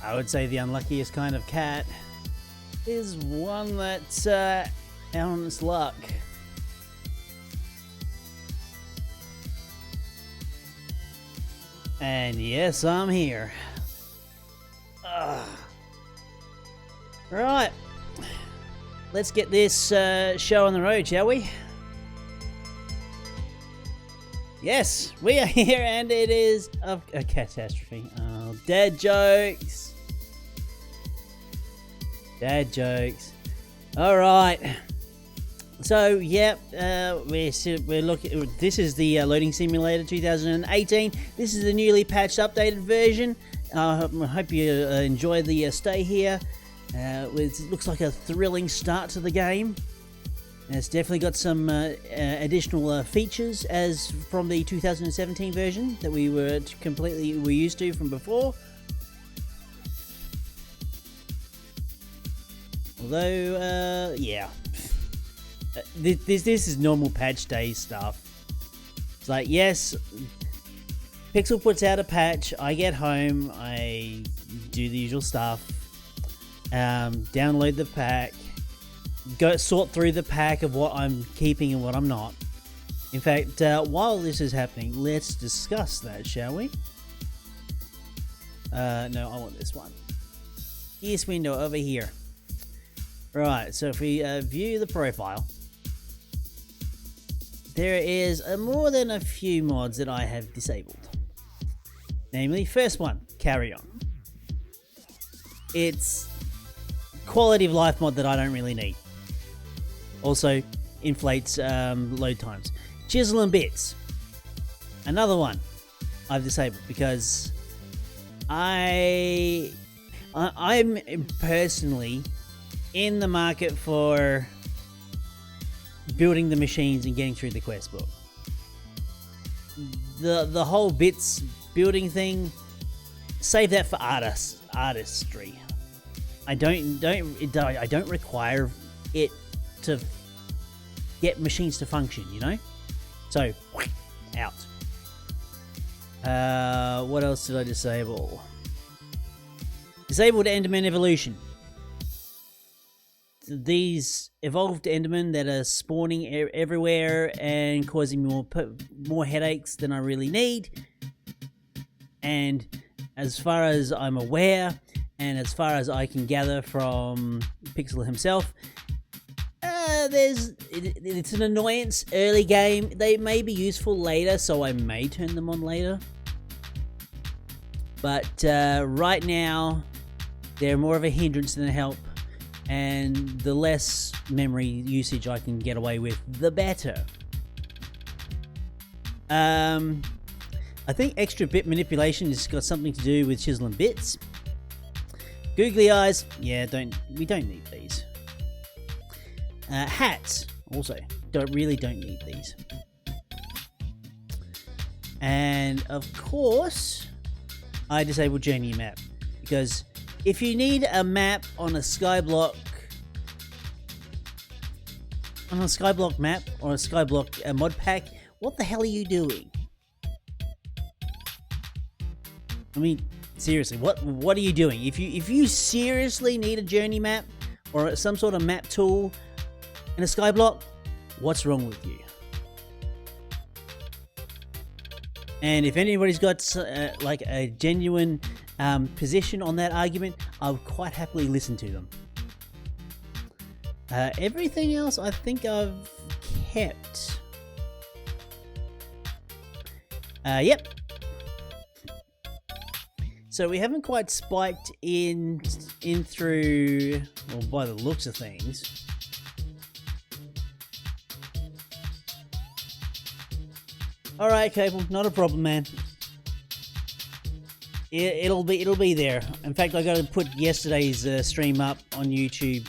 I would say the unluckiest kind of cat is one that's out on its luck. And yes, I'm here. Ugh. Right, let's get this show on the road, shall we? Yes, we are here, and it is a catastrophe. Oh, dad jokes. Dad jokes. All right. So yeah, we're looking. This is the Loading Simulator 2018. This is the newly patched, updated version. I hope you enjoy the stay here. It looks like a thrilling start to the game. It's definitely got some additional features as from the 2017 version that we were used to from before. Although, yeah, this is normal patch day stuff. It's like, yes, Pixel puts out a patch, I get home, I do the usual stuff, download the pack, go sort through the pack of what I'm keeping and what I'm not. In fact, while this is happening, let's discuss that, shall we? No, I want this one. This window over here. Right, so if we view the profile, there is more than a few mods that I have disabled. Namely, first one, Carry On. It's quality of life mod that I don't really need. Also, inflates load times. Chisel and Bits. Another one I've disabled because I'm personally in the market for building the machines and getting through the quest book. The whole bits building thing, save that for artistry. I don't require it to get machines to function, you know? So, out. What else did I disable? Disabled Enderman Evolution. These evolved Endermen that are spawning everywhere and causing more headaches than I really need. And as far as I'm aware, and as far as I can gather from Pixel himself, it's an annoyance early game. They may be useful later, so I may turn them on later. But right now, they're more of a hindrance than a help. And the less memory usage I can get away with, the better. I think extra bit manipulation has got something to do with Chisel and Bits. Googly eyes, yeah, we don't need these. Hats, also, don't need these. And of course, I disabled Journey Map because if you need a map on a Skyblock map or a Skyblock mod pack, what the hell are you doing? I mean, seriously, what are you doing? If you seriously need a journey map or some sort of map tool in a Skyblock, what's wrong with you? And if anybody's got like a genuine position on that argument, I would quite happily listen to them. Everything else I think I've kept. Yep. So we haven't quite spiked in through, well, by the looks of things. Alright, Cable, not a problem, man. It'll be there. In fact, I got to put yesterday's stream up on YouTube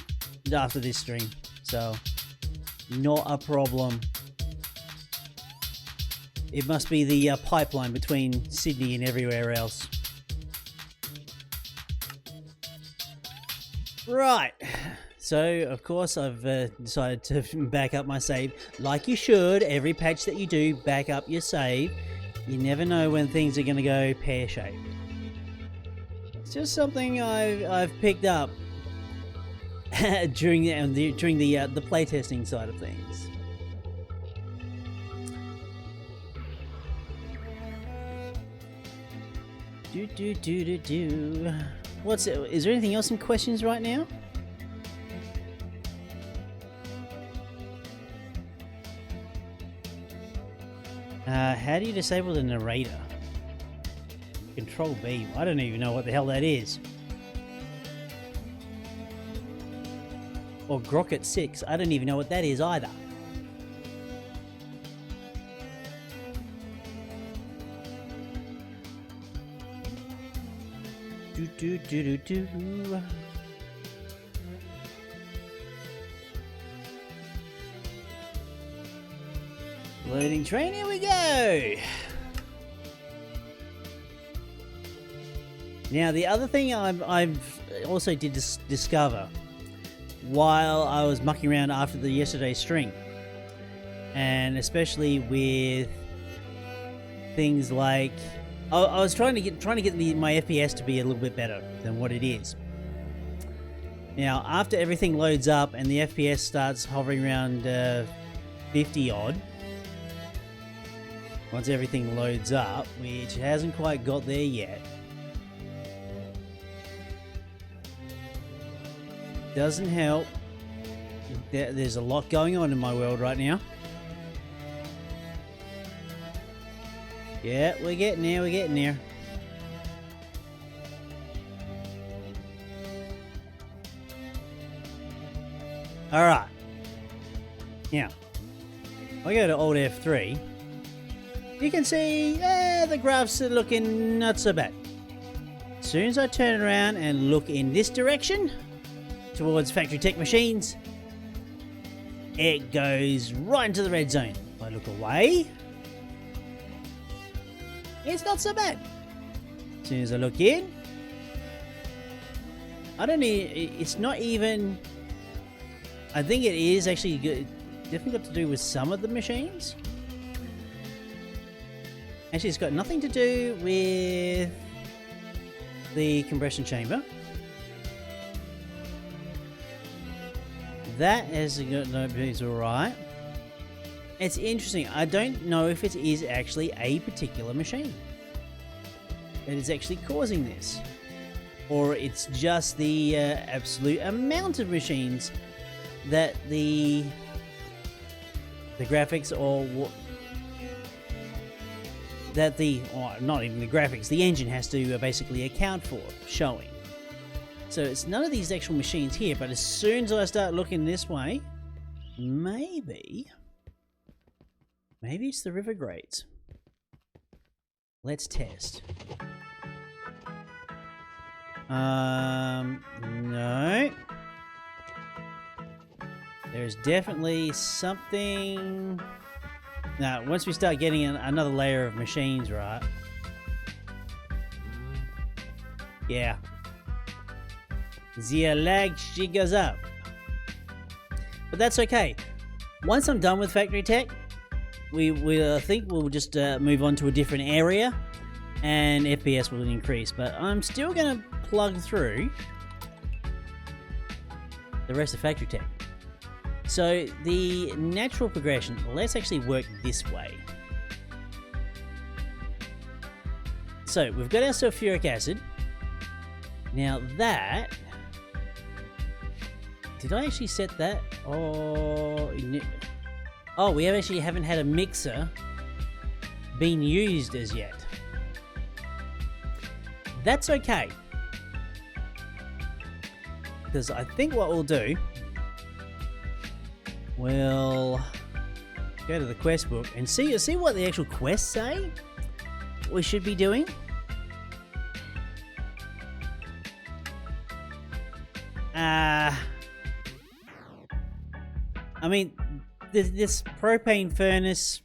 after this stream, so not a problem. It must be the pipeline between Sydney and everywhere else. Right. So, of course, I've decided to back up my save. Like you should, every patch that you do, back up your save. You never know when things are going to go pear-shaped. It's just something I've picked up during the playtesting side of things. What's it? Is there anything else in questions right now? How do you disable the narrator? Control B. I don't even know what the hell that is. Or Grocket 6. I don't even know what that is either. Loading train, here we go! Now, the other thing I've also did discover while I was mucking around after the yesterday's stream, and especially with things like I was trying to get my FPS to be a little bit better than what it is. Now, after everything loads up and the FPS starts hovering around 50 odd, once everything loads up, which hasn't quite got there yet, doesn't help. There's a lot going on in my world right now. Yeah, we're getting there. Alright. Now, I go to Alt F3. You can see, the graphs are looking not so bad. As soon as I turn around and look in this direction, towards Factory Tech machines, it goes right into the red zone. If I look away, it's not so bad. As soon as I look in, it's not even, I think it is actually good, definitely got to do with some of the machines. Actually, it's got nothing to do with the compression chamber. That is alright. It's interesting. I don't know if it is actually a particular machine that is actually causing this, or it's just the absolute amount of machines that the graphics or not even the graphics, the engine has to basically account for showing. So it's none of these actual machines here, but as soon as I start looking this way, maybe it's the river grades. Let's test. No. There's definitely something. Now, once we start getting another layer of machines, right? Yeah. The lag, she goes up. But that's okay. Once I'm done with Factory Tech, we think we'll just move on to a different area and FPS will increase. But I'm still going to plug through the rest of Factory Tech. So the natural progression, let's actually work this way. So we've got our sulfuric acid. Now that, did I actually set that? Oh, we haven't had a mixer being used as yet. That's okay, because I think what we'll do, we'll go to the quest book and see what the actual quests say we should be doing. I mean, this propane furnace,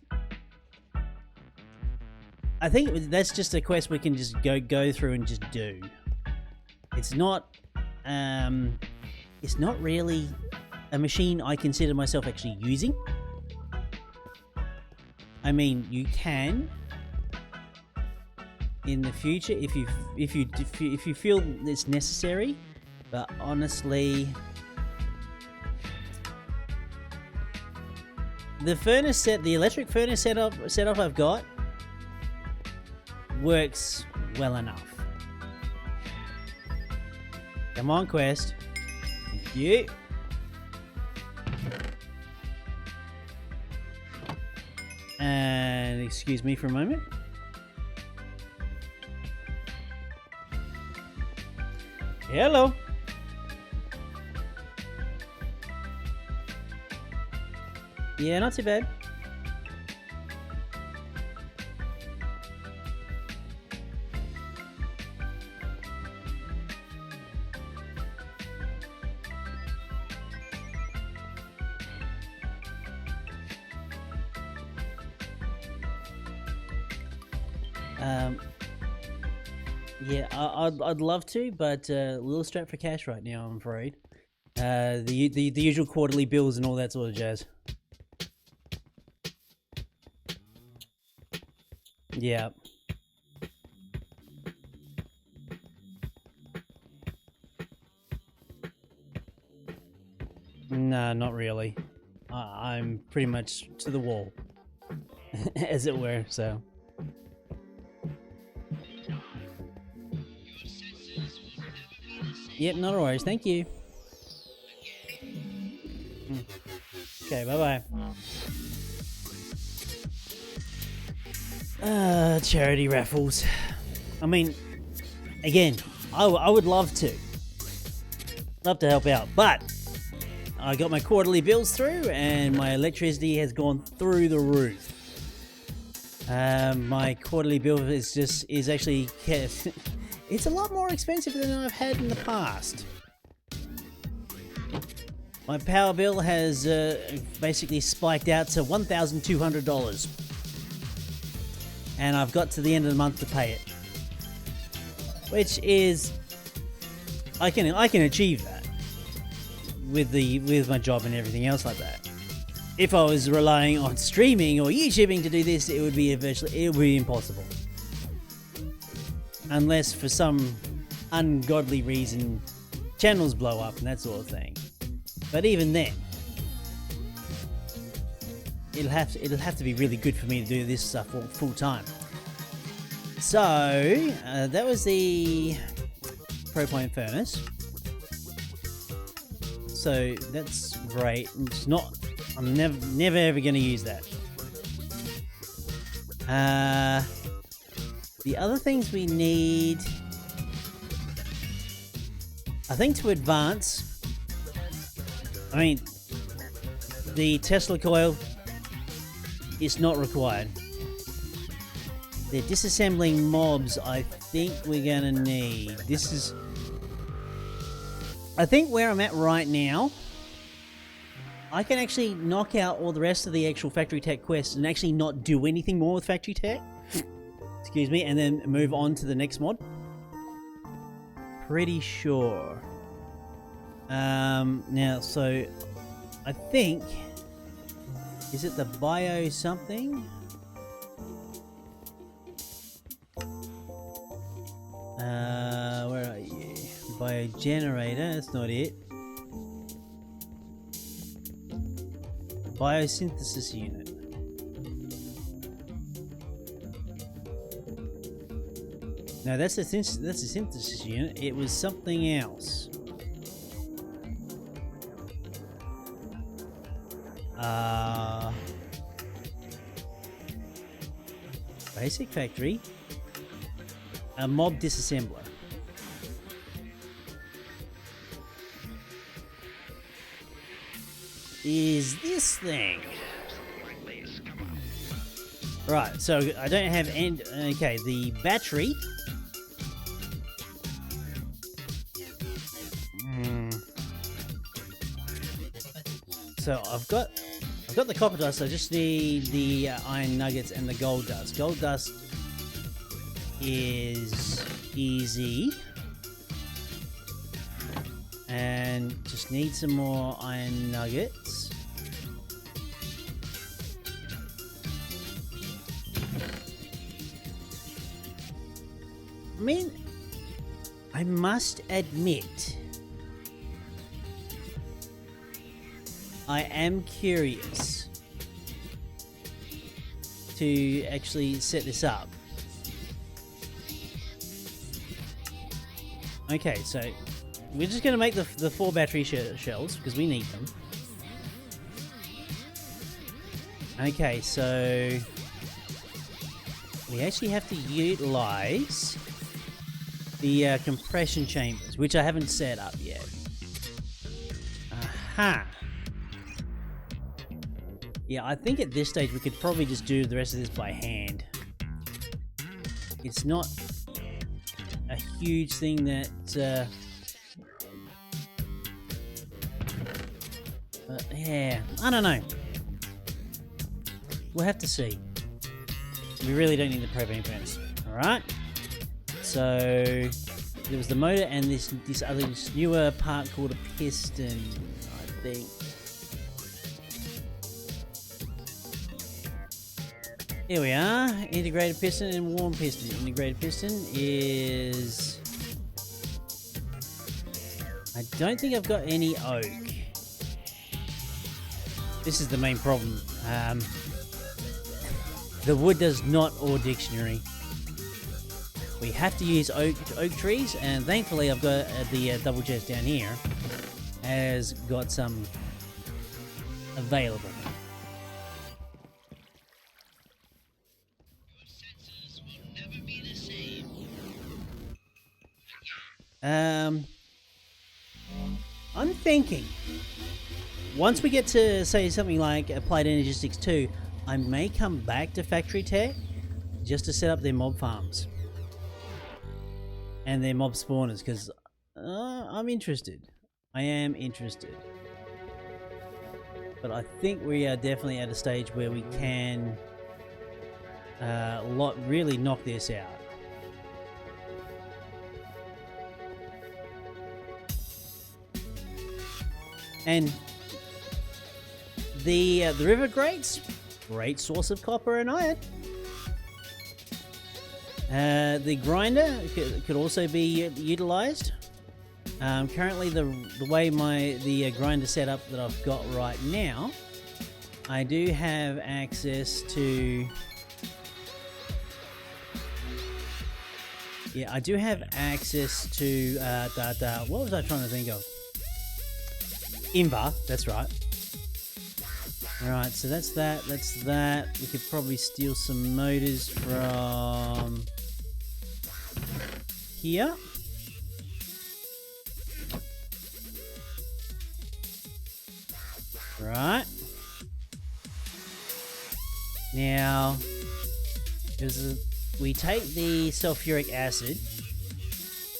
I think that's just a quest we can just go through and just do. It's not really a machine I consider myself actually using. I mean, you can in the future if you feel it's necessary, but honestly, the electric furnace setup I've got works well enough. Come on, quest. Thank you. And excuse me for a moment. Hello. Yeah, not too bad. Yeah, I'd love to, but a little strapped for cash right now, I'm afraid. The usual quarterly bills and all that sort of jazz. Yeah. No, not really. I'm pretty much to the wall, as it were, so. Yep, not a worries. Thank you. Okay, bye-bye. Charity raffles. I mean, again, I would love to. Love to help out, but I got my quarterly bills through and my electricity has gone through the roof. My quarterly bill is actually it's a lot more expensive than I've had in the past. My power bill has basically spiked out to $1,200, and I've got to the end of the month to pay it, which is I can achieve that with my job and everything else like that. If I was relying on streaming or YouTubing to do this, it would be impossible. Unless for some ungodly reason channels blow up and that sort of thing. But even then, it'll have to be really good for me to do this stuff full time. So that was the propane furnace. So that's great. It's not. I'm never ever going to use that. The other things we need, I think, to advance. I mean, the Tesla coil is not required. The disassembling mobs, I think we're gonna need. This is, I think, where I'm at right now. I can actually knock out all the rest of the actual factory tech quests and actually not do anything more with factory tech. Excuse me, and then move on to the next mod. Pretty sure. Now, so I think, is it the bio something? Where are you? Bio generator, that's not it. Biosynthesis unit. No, that's a synthesis unit. It was something else. Basic factory. A mob disassembler. Is this thing? Right, so I don't have end. Okay, the battery. So I've got the copper dust. I just need the iron nuggets and the gold dust. Gold dust is easy, and just need some more iron nuggets. I mean, I must admit, I am curious to actually set this up. Okay, so we're just going to make the 4 battery shells because we need them. Okay, so we actually have to utilize the compression chambers, which I haven't set up yet. Aha! Yeah, I think at this stage we could probably just do the rest of this by hand. It's not a huge thing that... but yeah, I don't know. We'll have to see. We really don't need the propane furnace. Alright. So there was the motor and this newer part called a piston, I think. Here we are. Integrated piston and warm piston. Integrated piston is... I don't think I've got any oak. This is the main problem. The wood does not or dictionary. We have to use oak trees, and thankfully I've got the double chest down here has got some available. I'm thinking once we get to say something like Applied Energistics 2, I may come back to Factory Tech just to set up their mob farms and their mob spawners, because I'm interested. I am interested. But I think we are definitely at a stage where we can really knock this out. And the river grates, great source of copper and iron. The grinder could also be utilized. Currently, the way the grinder setup that I've got right now, I do have access to. Yeah, I do have access to what was I trying to think of? Invar, that's right. Alright, so that's that. We could probably steal some motors from here. Right. Now, we take the sulfuric acid,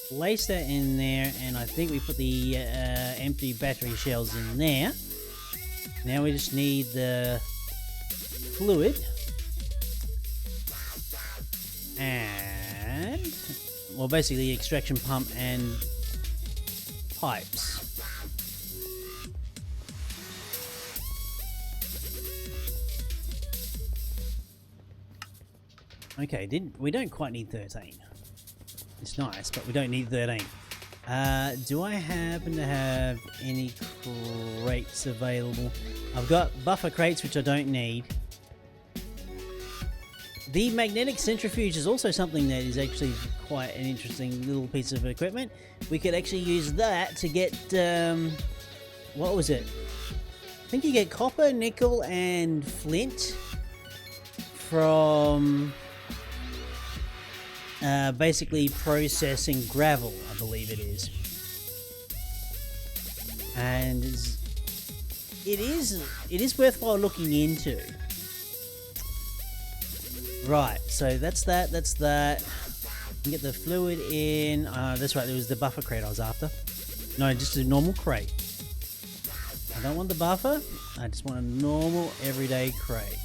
place that in there, and I think we put the empty battery shells in there. Now we just need the fluid and, well, basically the extraction pump and pipes. Okay, we don't quite need 13. It's nice, but we don't need 13. Do I happen to have any crates available? I've got buffer crates, which I don't need. The magnetic centrifuge is also something that is actually quite an interesting little piece of equipment. We could actually use that to get, what was it? I think you get copper, nickel, and flint from basically processing gravel, I believe it is. And it is worthwhile looking into. Right, so that's that. Get the fluid in. That's right, it was the buffer crate I was after. No, just a normal crate. I don't want the buffer, I just want a normal everyday crate.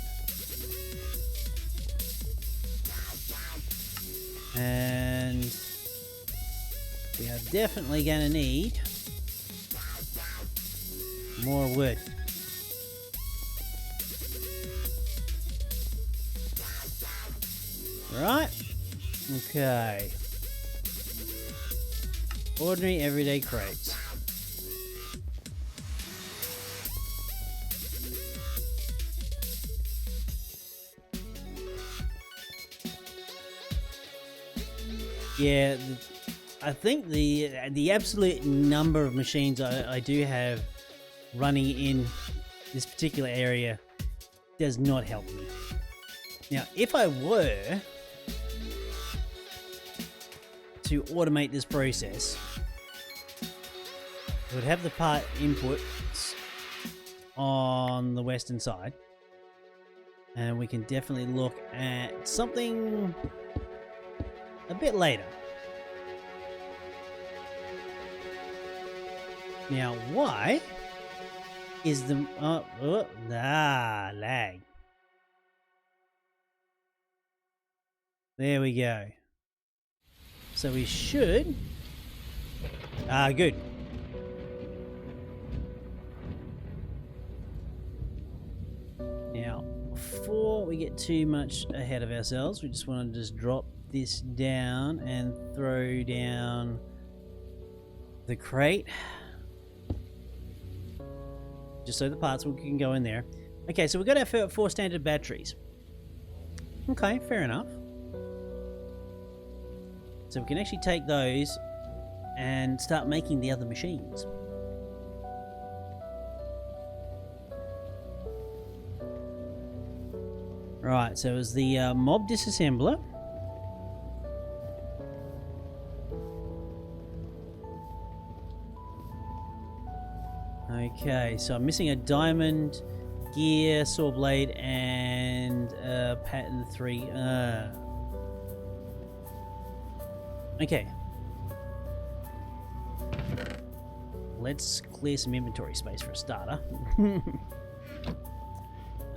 And we are definitely going to need more wood. Right? Okay. Ordinary everyday crates. Yeah, I think the absolute number of machines I do have running in this particular area does not help me. Now, if I were to automate this process, I would have the part inputs on the western side, and we can definitely look at something a bit later. Now, why is the lag? There we go. So we should... good. Now, before we get too much ahead of ourselves, we just want to just drop this down and throw down the crate. Just so the parts can go in there. Okay, so we've got our 4 standard batteries. Okay, fair enough. So we can actually take those and start making the other machines. Right, so it was the mob disassembler. Okay, so I'm missing a diamond, gear, saw blade, and pattern 3. Okay. Let's clear some inventory space for a starter.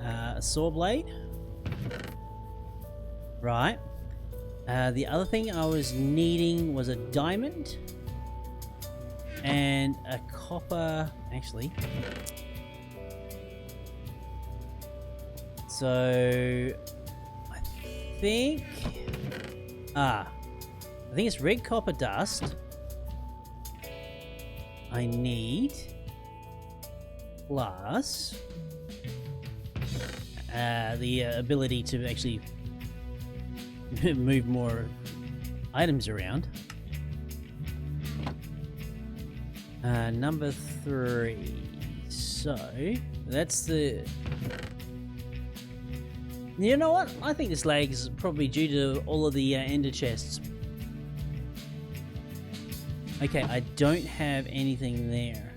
A saw blade. Right. The other thing I was needing was a diamond and a copper, actually. So I think it's red copper dust I need, plus the ability to actually move more items around. Number 3. So that's the... You know what? I think this lag is probably due to all of the ender chests. Okay, I don't have anything there.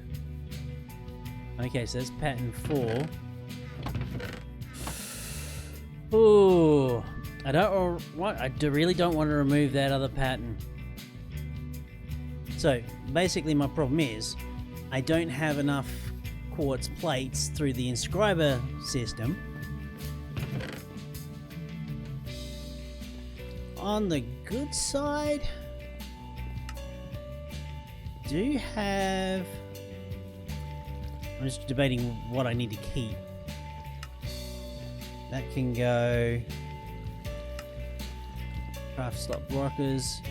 Okay, so that's pattern 4. Ooh, I really don't want to remove that other pattern. So basically, my problem is I don't have enough quartz plates through the inscriber system. On the good side, do have... I'm just debating what I need to keep. That can go... Craft slot blockers.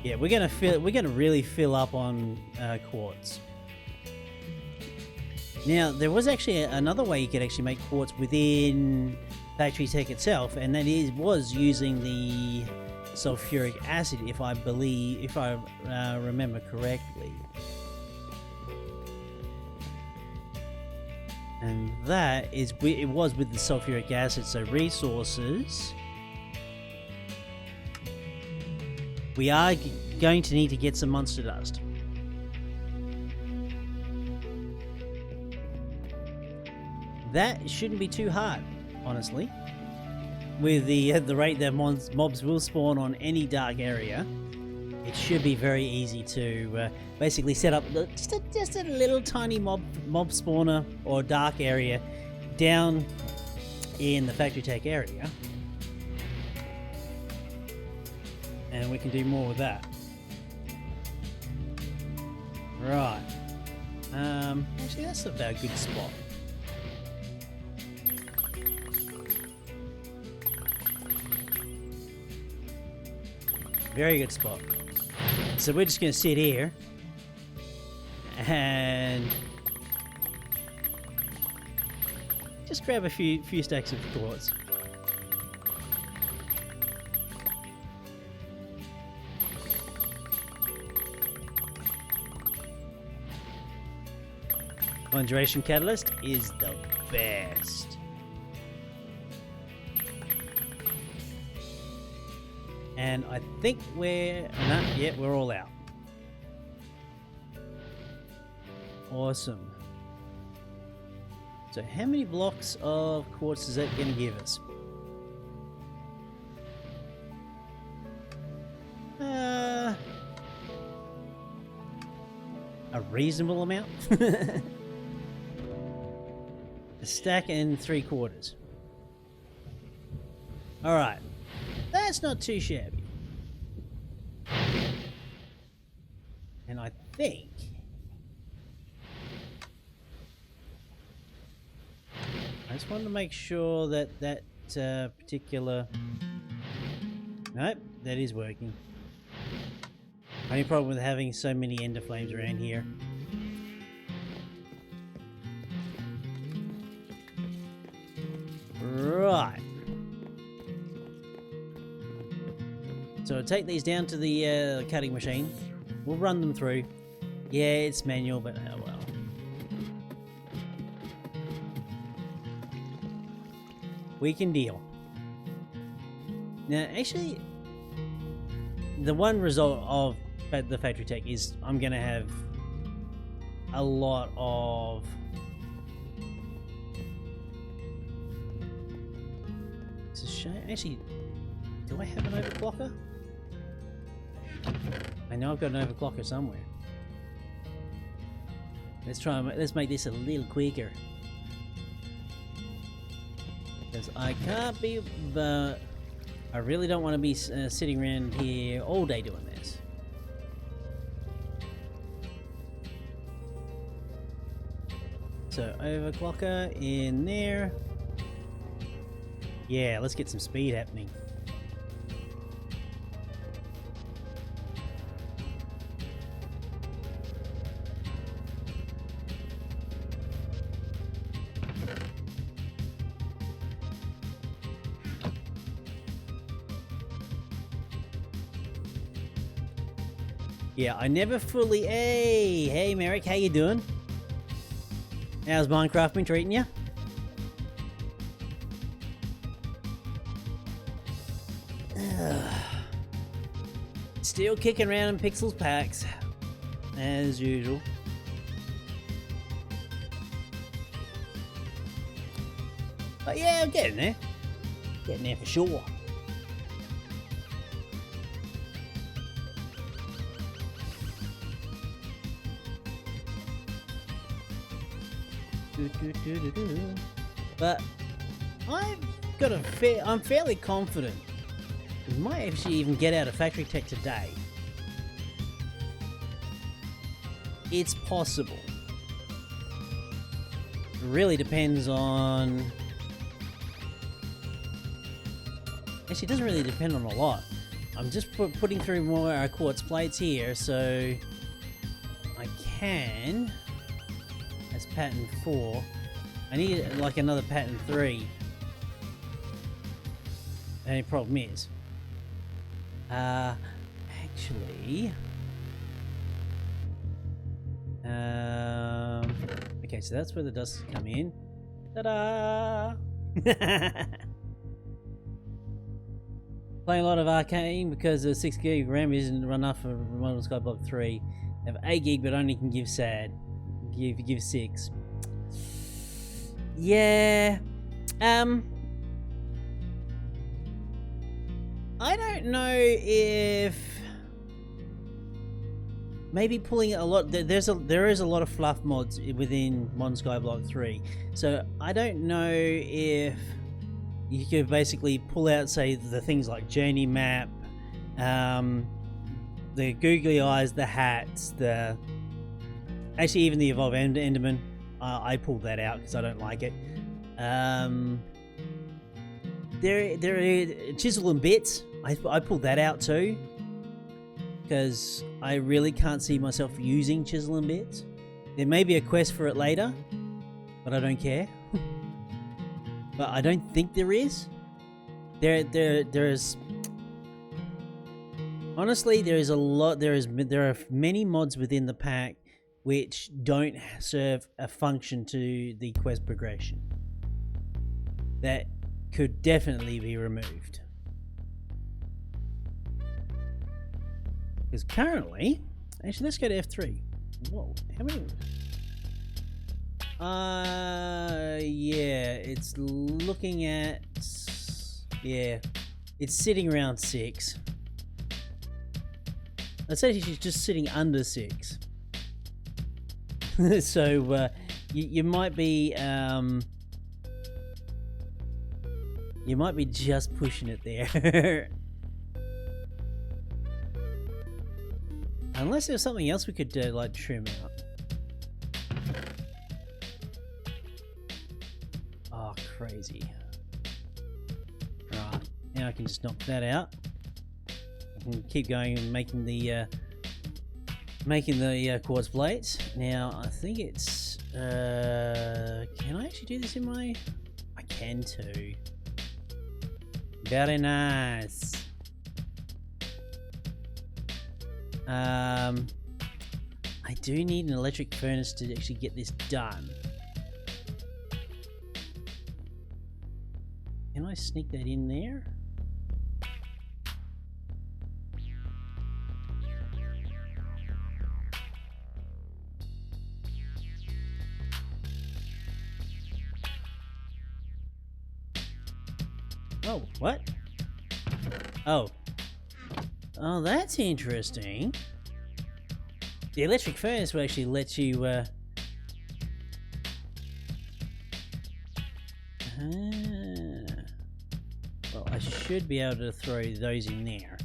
Yeah, we're gonna really fill up on quartz. Now, there was actually another way you could actually make quartz within Factory Tech itself, and that was using the sulfuric acid, if I remember correctly. And that is, it was with the sulfuric acid. So resources, we are going to need to get some monster dust. That shouldn't be too hard, honestly. With the rate that mobs will spawn on any dark area, it should be very easy to basically set up just a little tiny mob spawner or dark area down in the Factory Tech area, and we can do more with that. Right. Actually, that's about a good spot. Very good spot. So we're just going to sit here and just grab a few stacks of quartz. Conjuration Catalyst is the best. And I think we're all out. Awesome. So how many blocks of quartz is that going to give us? A reasonable amount? A stack and 3/4. Alright. That's That's not too shabby. And I think I just wanted to make sure that that particular... Nope, that is working. Only problem with having so many ender flames around here. Right. So I'll take these down to the cutting machine. We'll run them through. Yeah, it's manual, but oh well. We can deal. Now, actually, the one result of the factory tech is I'm going to have a lot of... It's a shame. Actually, do I have an overclocker? I know I've got an overclocker somewhere. Let's make this a little quicker. Because I can't be, but I really don't want to be sitting around here all day doing this. So overclocker in there. Yeah, let's get some speed happening. Yeah, I never fully... Hey Merrick, how you doing? How's Minecraft been treating you? Still kicking around in Pixels packs, as usual. But yeah, I'm getting there. Getting there for sure. But I'm fairly confident we might actually even get out of factory tech today. It's possible. It really depends on... Actually, it doesn't really depend on a lot. I'm just putting through more quartz plates here, so I can... That's pattern 4. I need like another pattern 3. The only problem is... actually... okay, so that's where the dust has come in. Ta-da! Playing a lot of Arcane because the 6 gig RAM isn't enough for Model Skyblock 3. I have 8 gig but only can give SAD. Give 6. Yeah. I don't know if maybe pulling a lot. There is a lot of fluff mods within Modern Skyblock 3, so I don't know if you could basically pull out, say, the things like Journey Map, the googly eyes, the hats, actually even the Evolve Enderman. I pulled that out because I don't like it. There are Chisel and Bits. I pulled that out too because I really can't see myself using Chisel and Bits. There may be a quest for it later, but I don't care. But I don't think there is. There's honestly there is a lot. There are many mods within the pack which don't serve a function to the quest progression. That could definitely be removed. Because currently, actually, let's go to F3. Whoa, how many? Yeah, it's looking at, yeah, it's sitting around 6. I'd say she's just sitting under 6. So you might be just pushing it there. Unless there's something else we could like trim out. Oh, crazy. Right, now I can just knock that out. I can keep going and making the quartz plates. Now I think it's can I actually do this in my? I can too. Very nice. I do need an electric furnace to actually get this done. Can I sneak that in there? Oh, what? Oh. Oh, that's interesting. The electric furnace will actually let you, well, I should be able to throw those in there.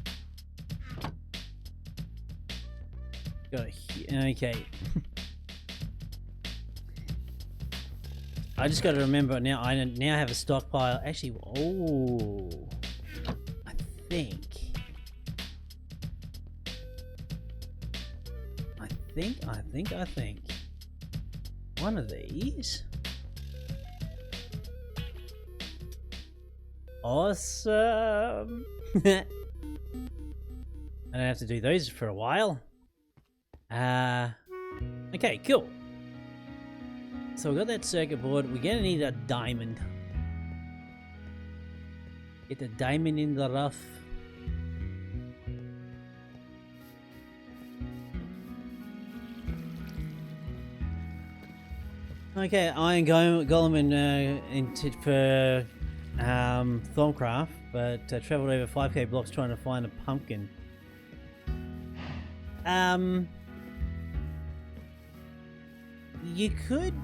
Got it. Okay. I just got to remember now. I now have a stockpile. Actually, oh, I think one of these. Awesome. I don't have to do those for a while. Okay, cool. So we got that circuit board. We're gonna need a diamond. Get the diamond in the rough. Okay, Iron Golem in for Thorncraft, but travelled over 5k blocks trying to find a pumpkin. You could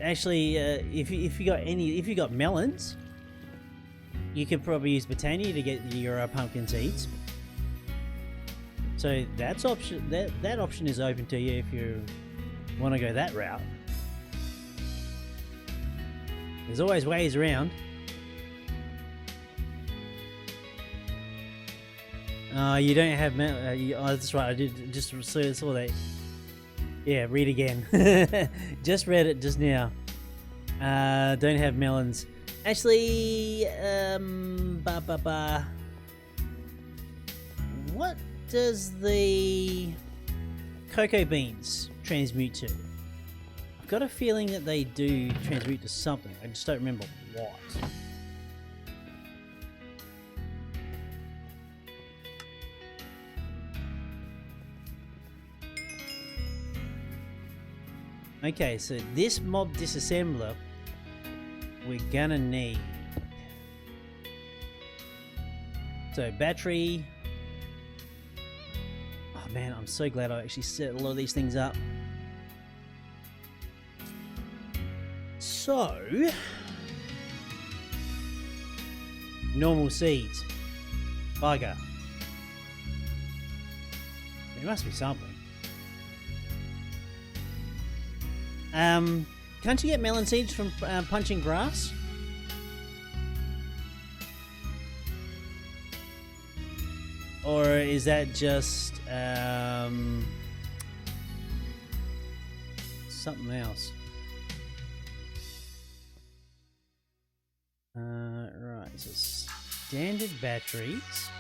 actually, if you got melons, you could probably use botania to get your pumpkin seeds. So that option is open to you if you want to go that route. There's always ways around. You don't have oh, that's right. I did just saw that. Yeah, read again. Just read it just now. Don't have melons. Actually, what does the cocoa beans transmute to? I've got a feeling that they do transmute to something. I just don't remember what. Okay, so this mob disassembler we're gonna need. So battery. Oh man, I'm so glad I actually set a lot of these things up. So normal seeds. Bugger. There must be something. Can't you get melon seeds from punching grass? Or is that just something else? Right, so standard batteries.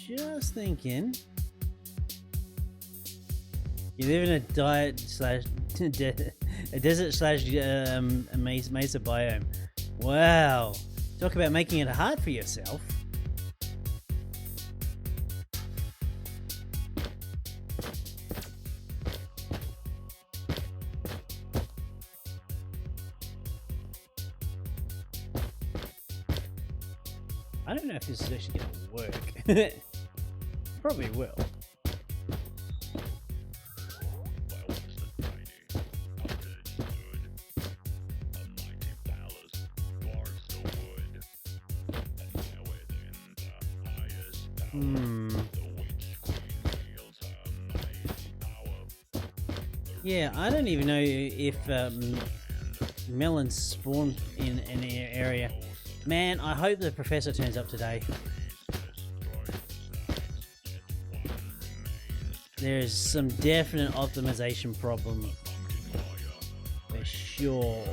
Just thinking, you live in a desert slash mesa biome. Wow, talk about making it hard for yourself. I don't know if this is actually going to work. Probably will. Yeah, I don't even know if melons spawn in an area. Man, I hope the professor turns up today. There's some definite optimization problem for sure.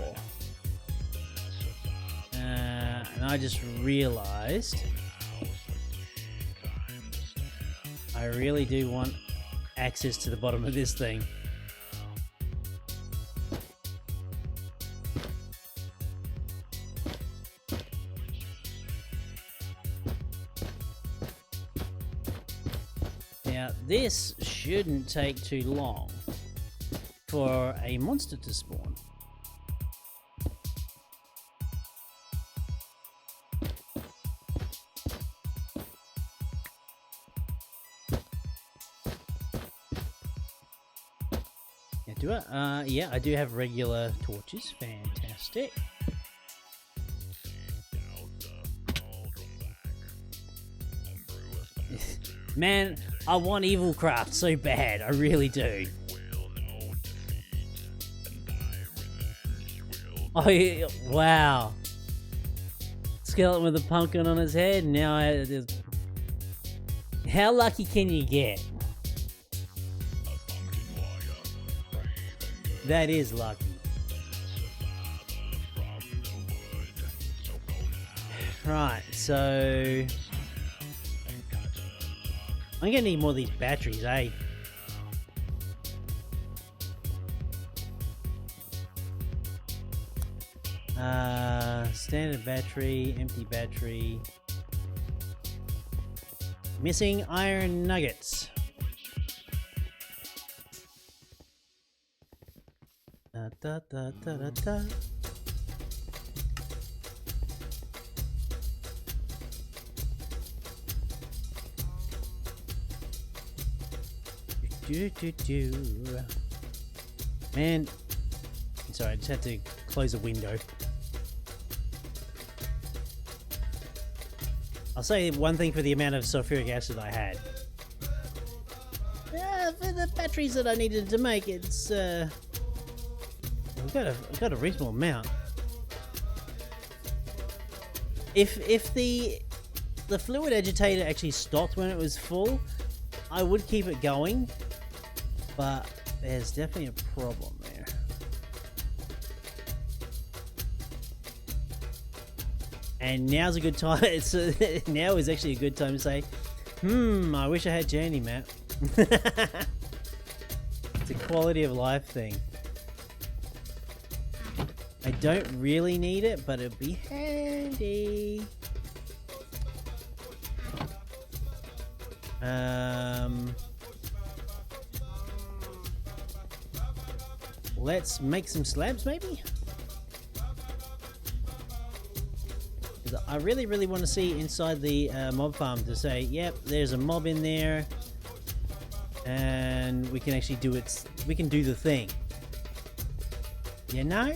And I just realized I really do want access to the bottom of this thing. Now, this shouldn't take too long for a monster to spawn. Now, do I? Yeah, I do have regular torches. Fantastic. Man, I want Evil Craft so bad. I really do. Oh, yeah, wow. Skeleton with a pumpkin on his head. Now, how lucky can you get? That is lucky. Right, so I'm gonna need more of these batteries, eh? Standard battery, empty battery. Missing iron nuggets. Da da da da da da. Man, sorry, I just had to close a window. I'll say one thing for the amount of sulfuric acid I had. For the batteries that I needed to make, it's I've got a reasonable amount. If the fluid agitator actually stopped when it was full, I would keep it going, but there's definitely a problem there. And now's a good time. Now is actually a good time to say, I wish I had Journey Map. It's a quality of life thing. I don't really need it, but it'd be handy. Let's make some slabs, maybe? I really want to see inside the mob farm to say, yep, there's a mob in there, and we can actually do it. We can do the thing. You know?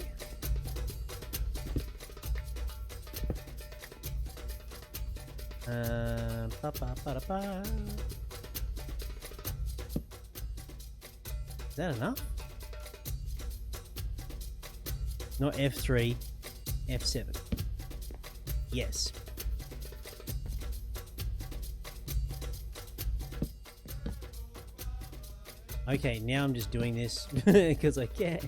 Is that enough? Not F3, F7. Yes. Okay, now I'm just doing this because I can.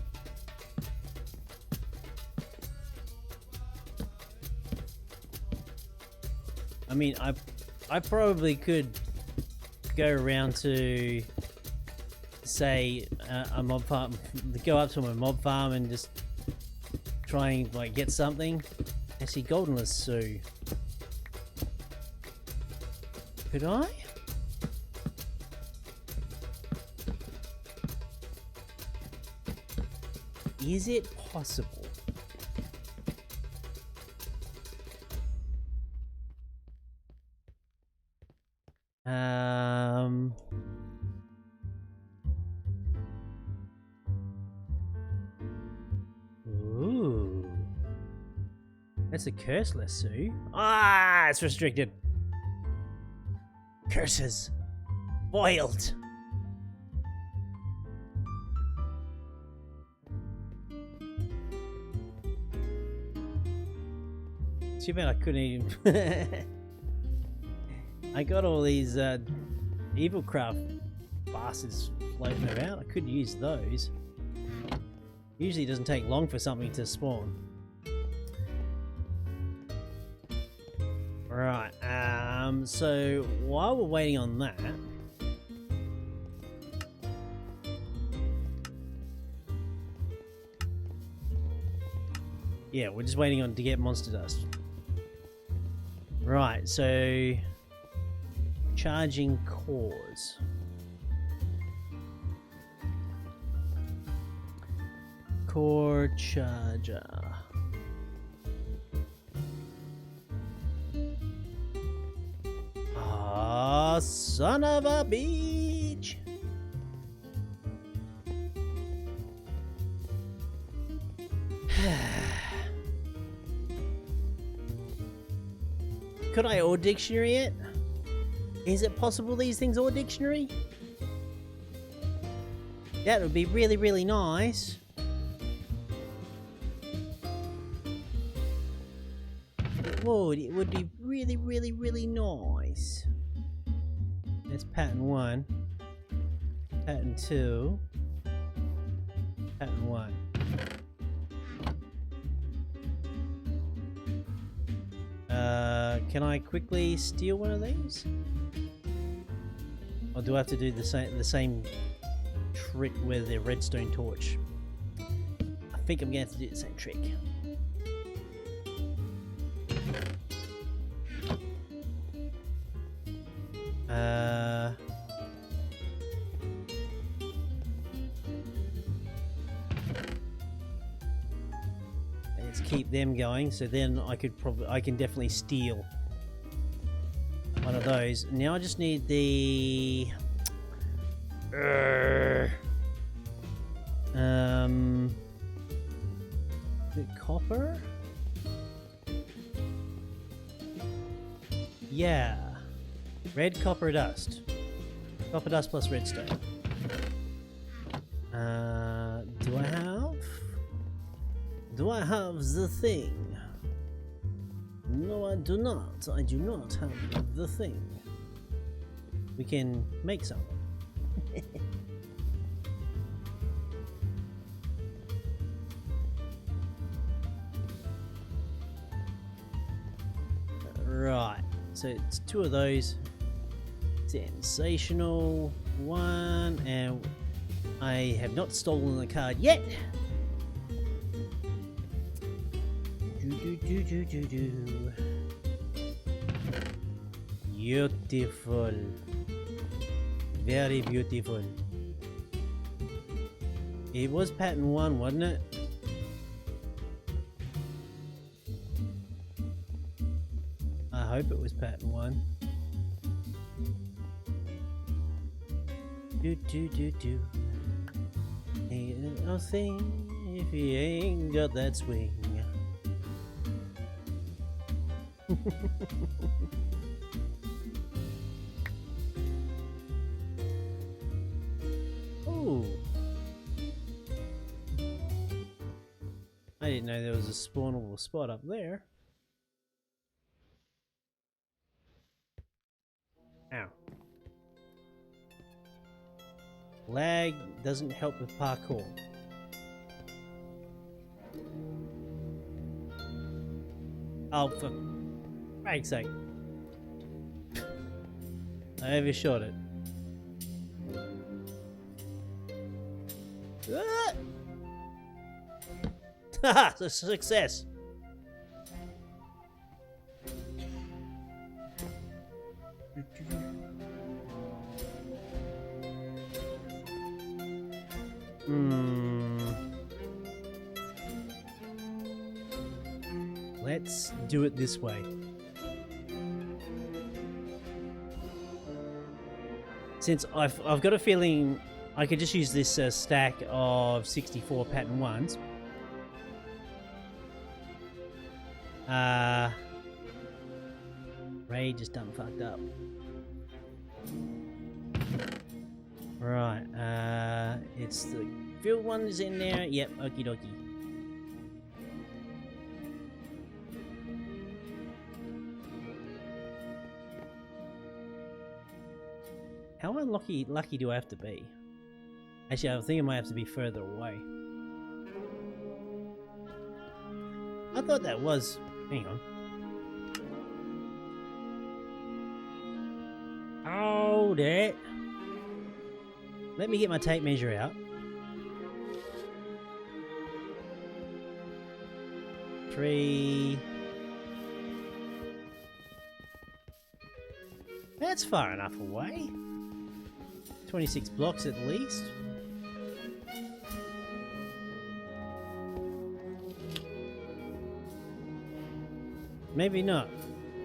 I mean, I probably could go around to, say, a mob farm, go up to my mob farm and just try and like get something. Actually, golden lasso. Could I? Is it possible? Ooh. That's a curse lasso. Ah, it's restricted. Curses! Foiled! Too bad I couldn't even... I got all these evil craft bastards floating around. I could use those. Usually it doesn't take long for something to spawn. Right, so while we're waiting on that... Yeah, we're just waiting on to get monster dust. Right, so... Charging cores. Core charger. Ah, son of a bitch! Could I ore dictionary it? Is it possible these things ore dictionary? That would be really, really nice. It would be really, really, really nice. That's pattern 1. Pattern 2. Pattern 1. Can I quickly steal one of these? Or do I have to do the same trick with the redstone torch? I think I'm going to have to do the same trick. Let's keep them going, so then I can definitely steal one of those. Now I just need the copper? Yeah. Red copper dust. Copper dust plus redstone. Do I have the thing? No, I do not. I do not have the thing. We can make some. Right. So it's 2 of those. Sensational. 1, and I have not stolen the card yet. Beautiful. Very beautiful. It was pattern 1, wasn't it? I hope it was pattern 1. Ain't no thing if he ain't got that swing. Oh, I didn't know there was a spawnable spot up there. Ow. Lag doesn't help with parkour. Oh, for Christ's sake. I overshot it. Haha, it's a success. Let's do it this way. Since I've got a feeling I could just use this stack of 64 pattern 1s. Ray just done fucked up. Right, it's the field one is in there. Yep, okie dokie. How unlucky do I have to be? Actually, I think I might have to be further away. I thought that was... Hang on. Hold it! Let me get my tape measure out. 3... That's far enough away. 26 blocks at least. Maybe not.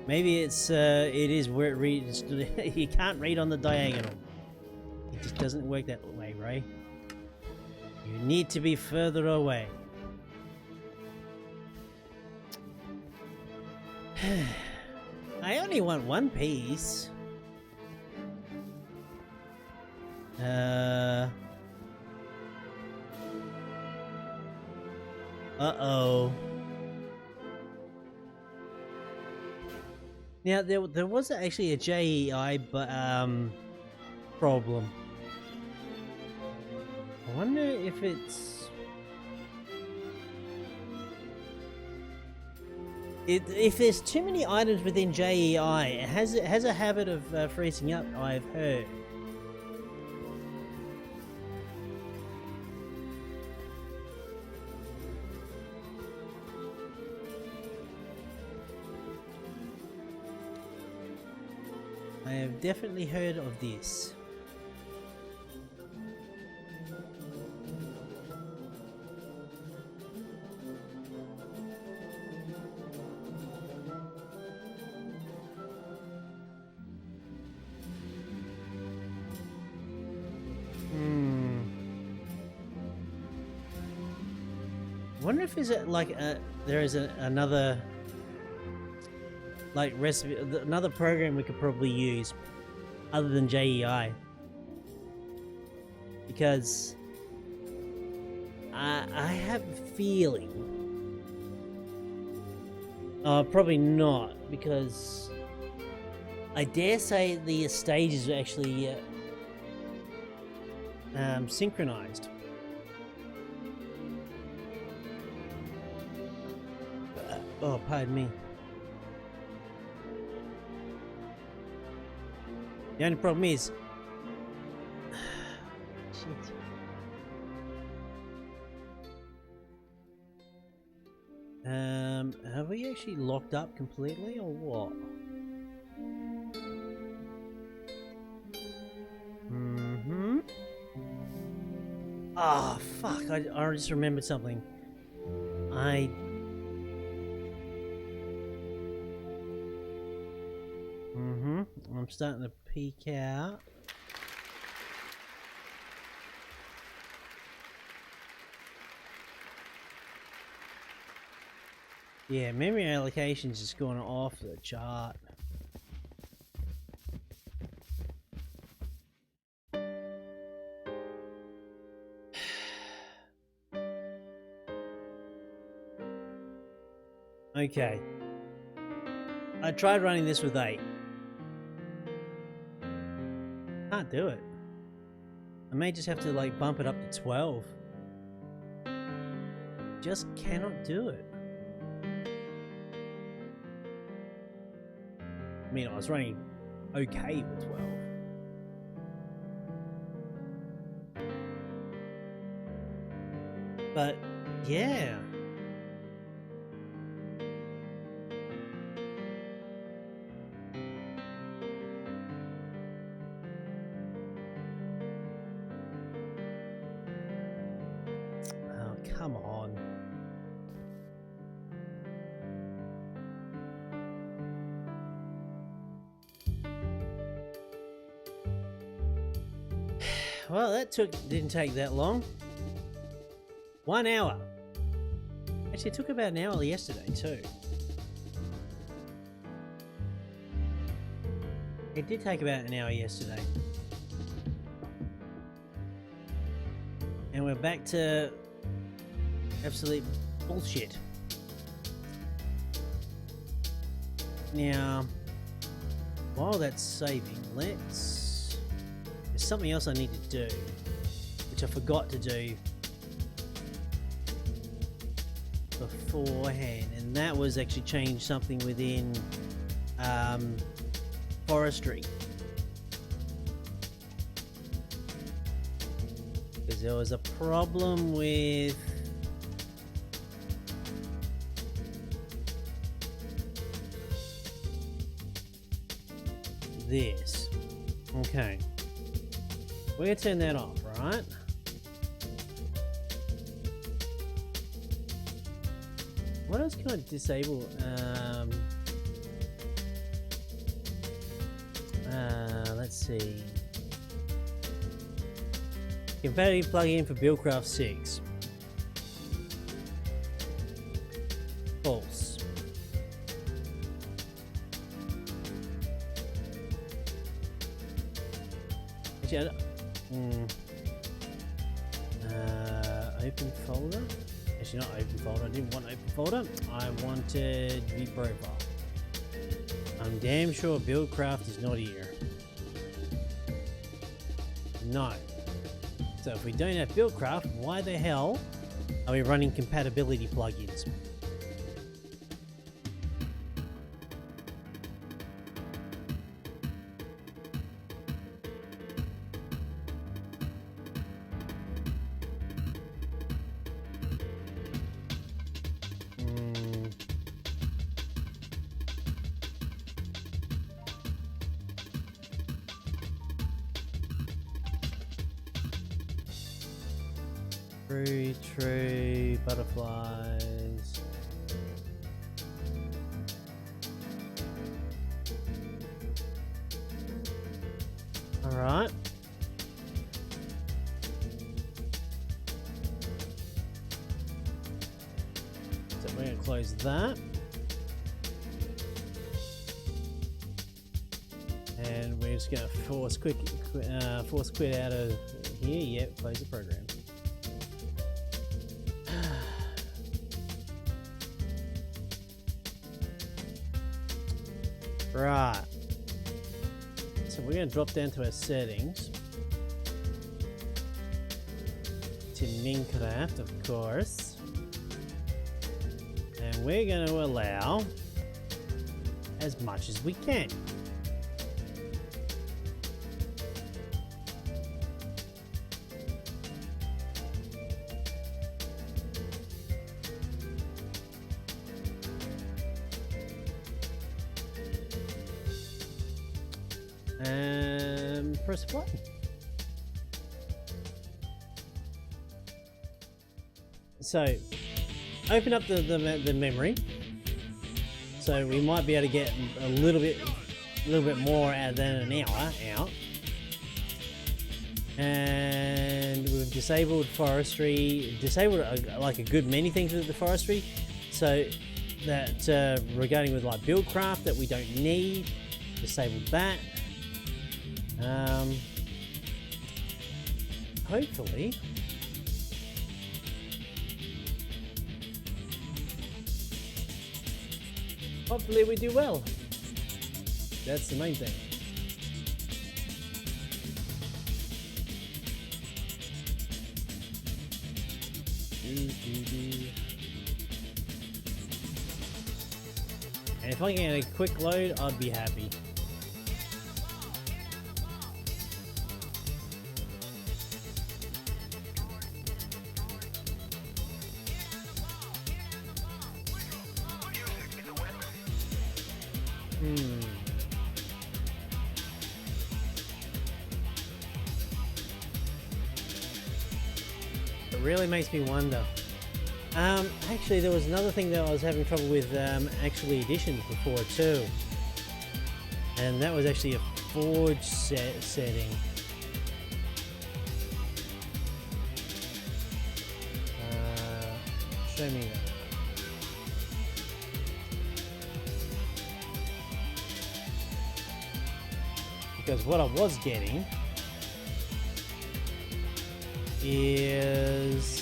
Maybe it's it is where it reads. You can't read on the diagonal. It just doesn't work that way, Ray. You need to be further away. I only want one piece. Uh-oh. Now, there was actually a JEI, but, problem. I wonder if it's... If there's too many items within JEI, it has a habit of freezing up, I've heard. I have definitely heard of this. I wonder if there is another like recipe, another program we could probably use other than JEI, because I have a feeling, probably not, because I dare say the stages are actually synchronized. Oh, pardon me. The only problem is... Shit. Have we actually locked up completely, or what? Mm-hmm. Ah, oh, fuck, I just remembered something. I'm starting to peek out. Yeah, memory allocation's just going off the chart. Okay. I tried running this with 8. Can't do it. I may just have to like bump it up to 12. Just cannot do it. I mean, I was running okay with 12. But yeah. Come on. Well, that didn't take that long. 1 hour. Actually, it took about an hour yesterday too. It did take about an hour yesterday. And we're back to absolute bullshit. Now, while that's saving, there's something else I need to do, which I forgot to do beforehand, and that was actually change something within forestry. Because there was a problem with this. Okay, we're gonna turn that off, right? What else can I disable? Let's see. Competitive plugin for Buildcraft 6. False. Actually, open folder? Actually, not open folder. I didn't want open folder. I wanted view profile. I'm damn sure Buildcraft is not here. No. So if we don't have Buildcraft, why the hell are we running compatibility plugins? Tree, butterflies. All right. So we're going to close that. And we're just going to force quit out of here. Yep, close the program. Right, so we're going to drop down to our settings to Minecraft, of course, and we're going to allow as much as we can. And press play. So, open up the memory. So we might be able to get a little bit more out than an hour out. And we've disabled forestry. Disabled like a good many things with the forestry. So that regarding with like Buildcraft that we don't need, disabled that. Hopefully we do well. That's the main thing. And if I can get a quick load, I'd be happy. It really makes me wonder. Actually, there was another thing that I was having trouble with actually editions before too, and that was actually a forge setting. Show me that. Because what I was getting is...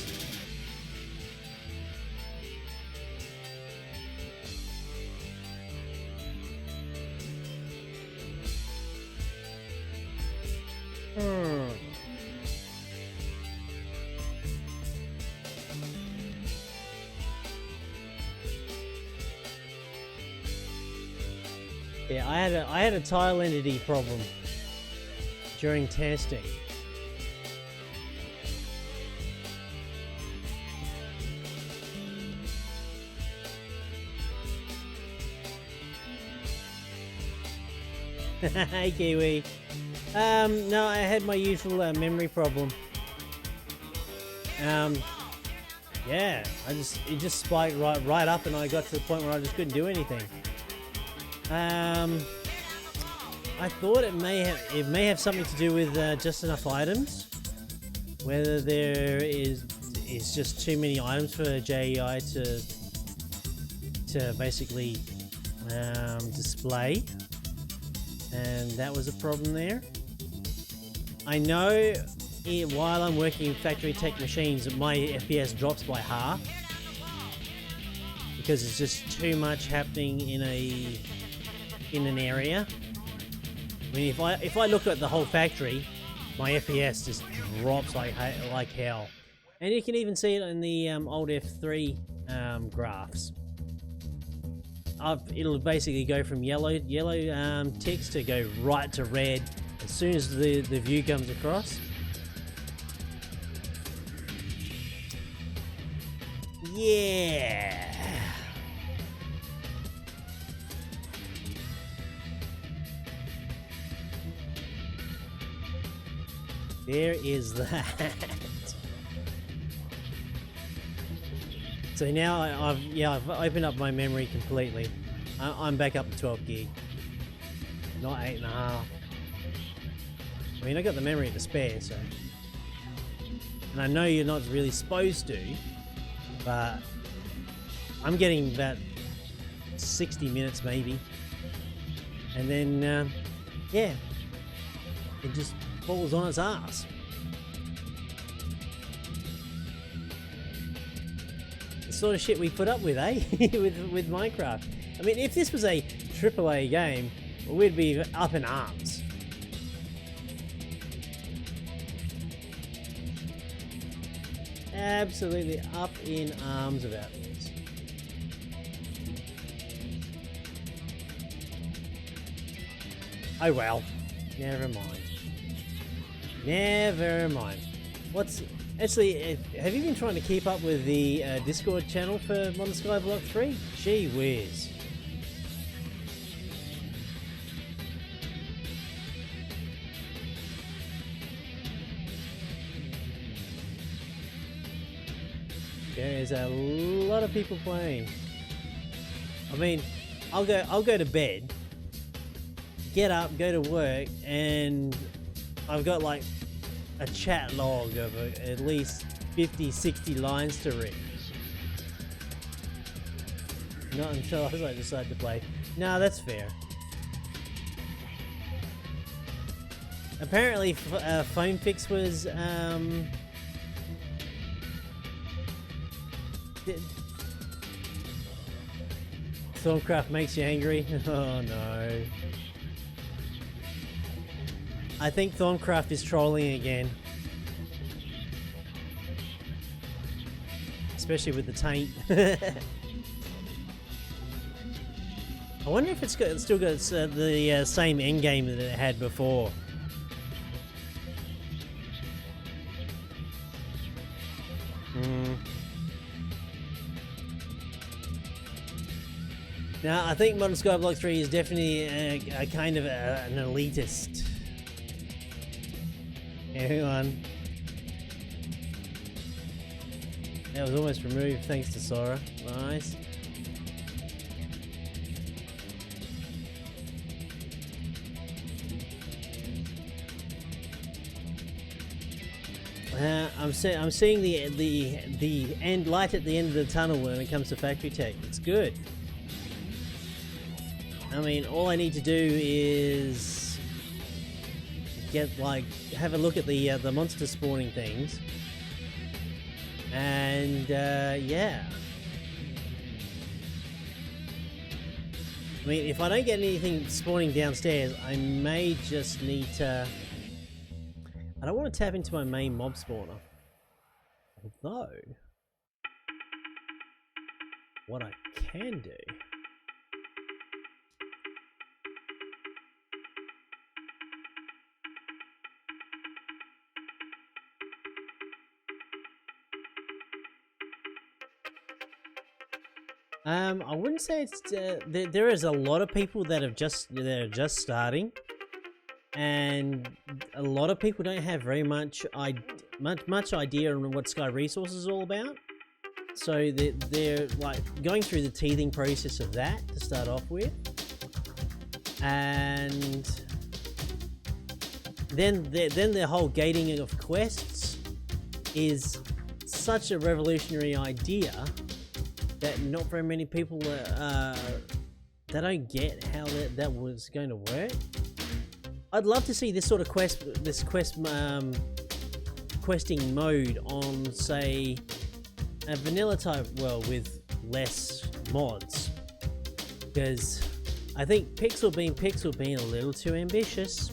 Yeah, I had a tile entity problem during testing. Hey Kiwi. No, I had my usual memory problem. Yeah, it just spiked right up, and I got to the point where I just couldn't do anything. I thought it may have something to do with just enough items. Whether there is just too many items for JEI to basically display, and that was a problem there. I know while I'm working in factory tech machines, my FPS drops by half because it's just too much happening in an area. I mean, if I look at the whole factory, my FPS just drops like hell, and you can even see it in the old F3 graphs. It'll basically go from yellow ticks to go right to red as soon as the view comes across. Yeah. There is that. So now I've opened up my memory completely. I'm back up to 12 gig, not 8.5. I mean, I got the memory to spare, so. And I know you're not really supposed to, but I'm getting about 60 minutes maybe, and then yeah, it just falls on its ass. The sort of shit we put up with, eh? with Minecraft. I mean, if this was a AAA game, we'd be up in arms. Absolutely up in arms about this. Oh well, never mind. Never mind. Actually, have you been trying to keep up with the Discord channel for Modern Skyblock 3? Gee whiz. There's a lot of people playing. I mean, I'll go to bed, get up, go to work, and I've got like a chat log of at least 50-60 lines to read. Not until I decide to play. No, that's fair. Apparently, phone fix was Stormcraft makes you angry. Oh no. I think Thorncraft is trolling again. Especially with the taint. I wonder if it's still got the same endgame that it had before. Now, I think Modern Skyblock 3 is definitely a kind of an elitist. Hang on. That was almost removed thanks to Sora. Nice. I'm seeing the end light at the end of the tunnel when it comes to factory tech. It's good. I mean, all I need to do is have a look at the monster spawning things, And yeah. I mean, if I don't get anything spawning downstairs, I may just need to... I don't want to tap into my main mob spawner. Although... what I can do... I wouldn't say it's there is a lot of people that are just starting, and a lot of people don't have very much idea on what Sky Resource is all about. So they're like going through the teething process of that to start off with, and then the whole gating of quests is such a revolutionary idea that not very many people they don't get how that was going to work. I'd love to see this sort of questing mode on, say, a vanilla type world with less mods, because I think Pixel being a little too ambitious.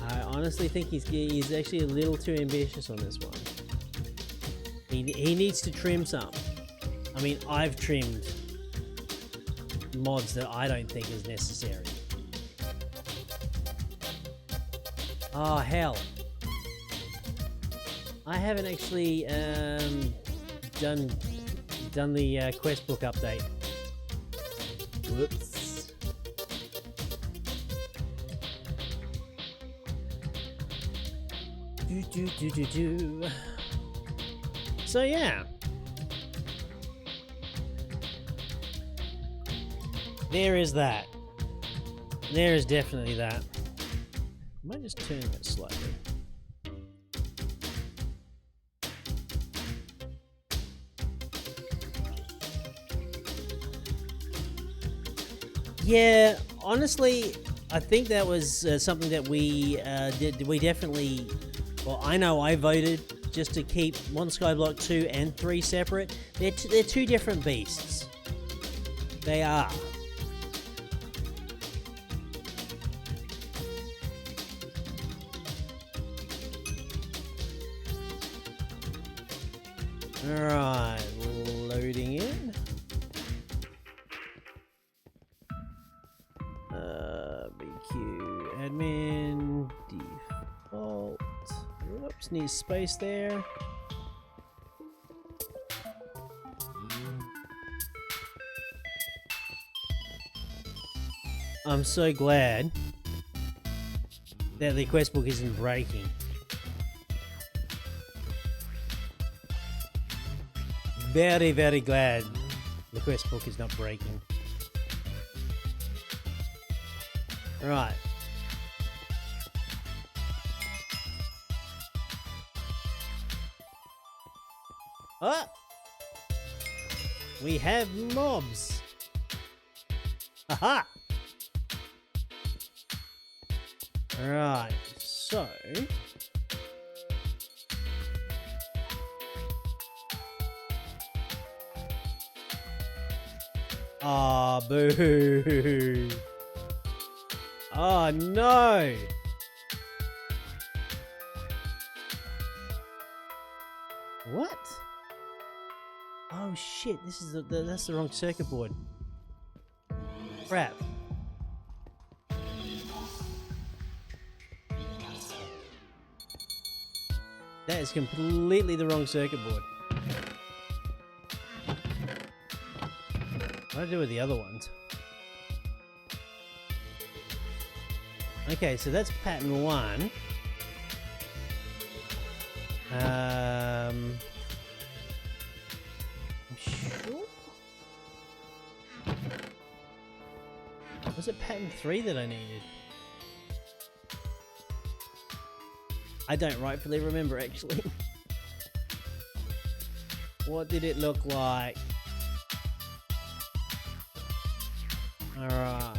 I honestly think he's actually a little too ambitious on this one. He needs to trim some. I mean, I've trimmed mods that I don't think is necessary. Oh, hell. I haven't actually done the quest book update. Whoops. Do. So yeah, there is that. There is definitely that. I might just turn that slightly. Yeah, honestly, I think that was something that we did. We definitely, well, I know I voted just to keep one Skyblock 2 and 3 separate. They're two different beasts. They are. Alright, loading in. BQ admin default. Whoops, need space there. I'm so glad that the quest book isn't breaking. Very, very glad the quest book is not breaking. Right. Ah! We have mobs! Haha! Right, so... Ah, boo! Oh no! What? Oh shit! This is that's the wrong circuit board. Crap. That is completely the wrong circuit board. What do I do with the other ones? Okay, so that's pattern 1. I'm sure. Was it pattern 3 that I needed? I don't rightfully remember, actually. What did it look like? Alright.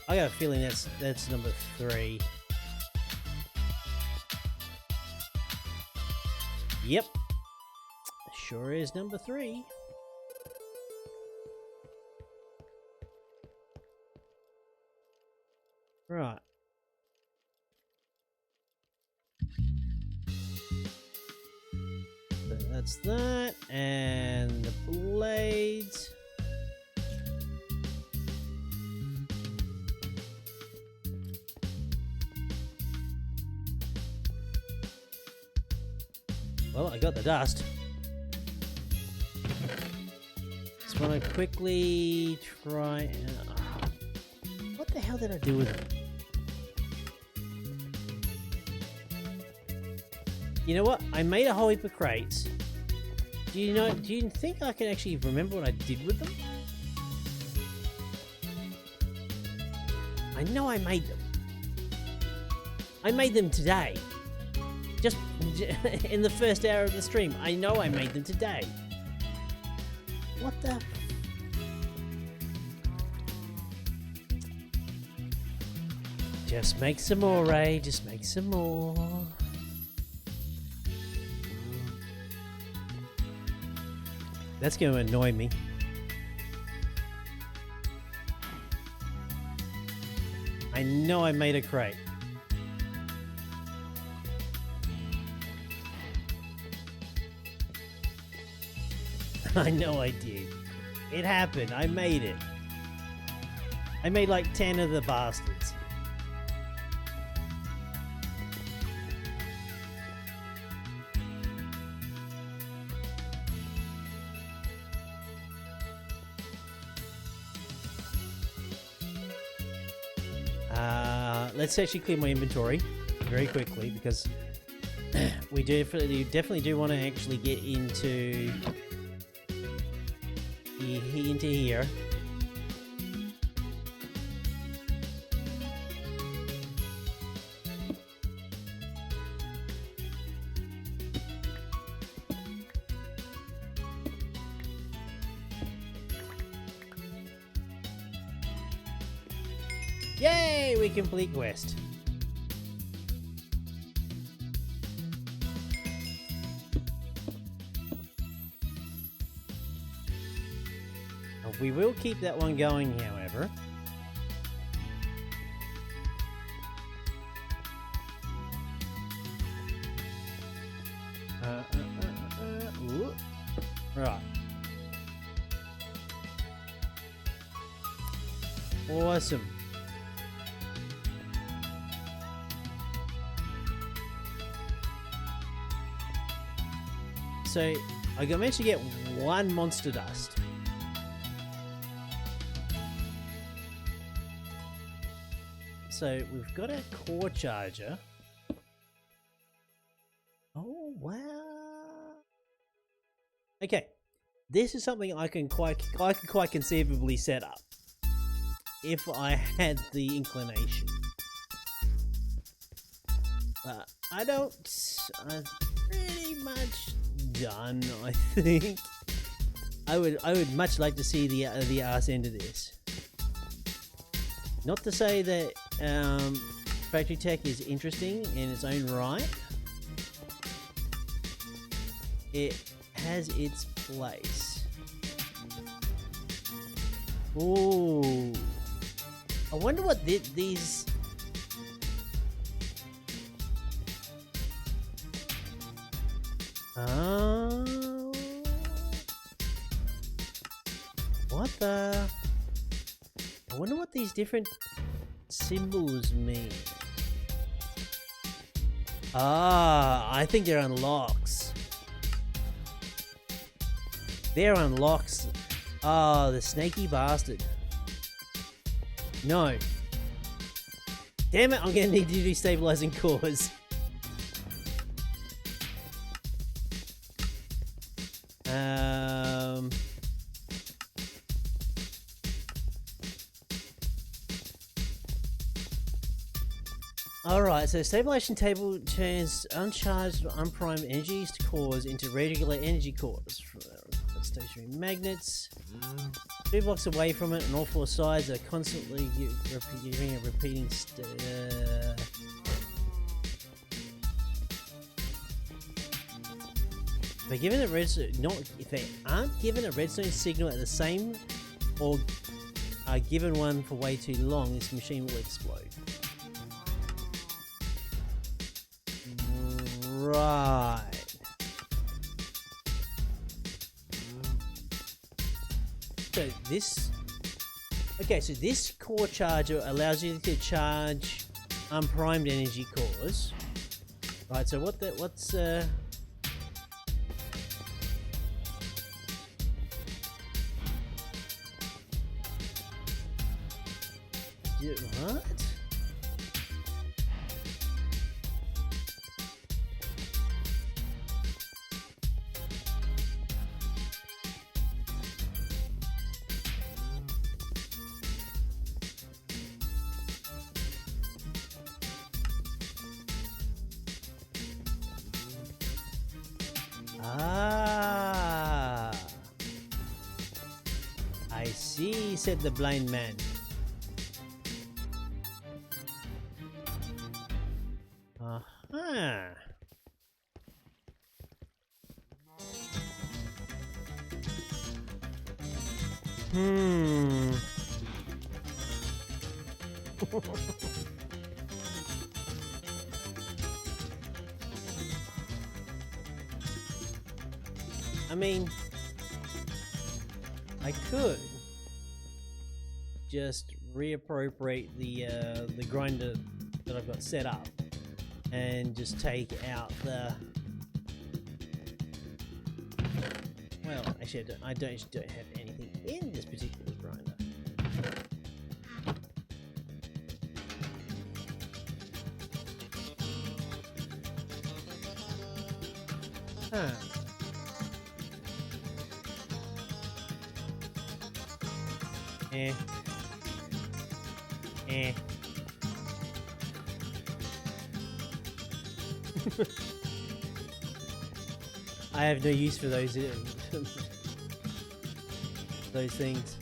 I got a feeling that's number 3. Yep. Sure is number 3. Right. So that's that. And the blades. Well, I got the dust. Just want to quickly try and... what the hell did I do with it? You know what? I made a whole heap of crates. Do you think I can actually remember what I did with them? I know I made them. I made them today. Just in the first hour of the stream. I know I made them today. What the... Just make some more, Ray. Just make some more. That's going to annoy me. I know I made a crate. I know I did. It happened. I made it. I made like 10 of the bastards. Let's actually clear my inventory very quickly because we definitely do want to actually get into here. Yay! We complete quest. We will keep that one going, however. Right. Awesome. So, I managed to get 1 monster dust. So we've got a core charger. Oh wow! Okay, this is something I can quite conceivably set up if I had the inclination. But I don't. I'm pretty much done. I think I would much like to see the arse end of this. Not to say that factory tech is interesting in its own right. It has its place. Ooh. I wonder what these... What the... I wonder what these different symbols mean. Ah, I think they're unlocks. They're unlocks. Ah, the snaky bastard. No. Damn it, I'm gonna need to do stabilizing cores. Alright, so stabilization table turns uncharged, unprimed energies to cores into regular energy cores. Stationary magnets. 2 blocks away from it, and all 4 sides are constantly giving a repeating If they're given a redstone, if they aren't given a redstone signal at the same, or are given one for way too long, this machine will explode. Right. So this, okay, so this core charger allows you to charge unprimed energy cores. Right, so what's what? Ah, I see, said the blind man. Uh-huh. I mean, I could just reappropriate the grinder that I've got set up and just take out the, well, actually I don't have anything in this particular grinder. Huh. I have no use for those those things.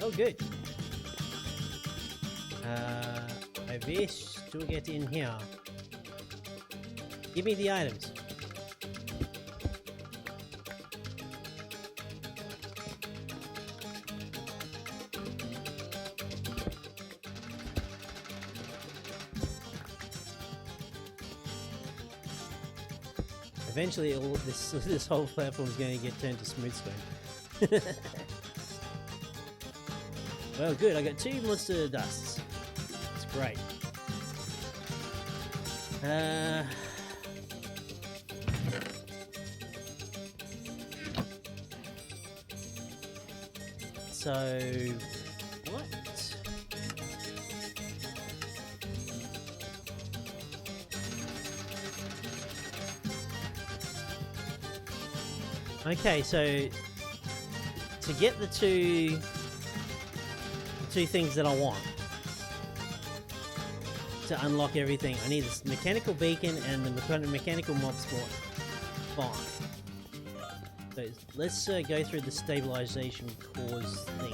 Oh, good. I wish to get in here. Give me the items. Eventually, all this whole platform is going to get turned to smooth stone. Well, good. I got 2 monster dusts. That's great. So what? Okay, so to get the two things that I want to unlock everything, I need this mechanical beacon and the mechanical mob spawn. Fine. So let's go through the stabilization cores thing.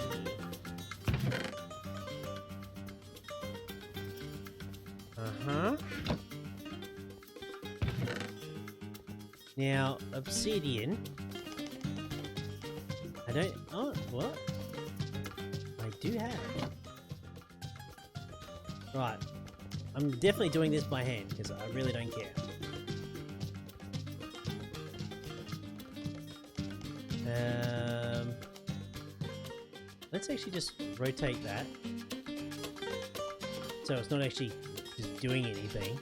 Uh-huh. Now, obsidian. I don't... Oh, what? I do have. Right. I'm definitely doing this by hand, because I really don't care. Let's actually just rotate that. So it's not actually just doing anything.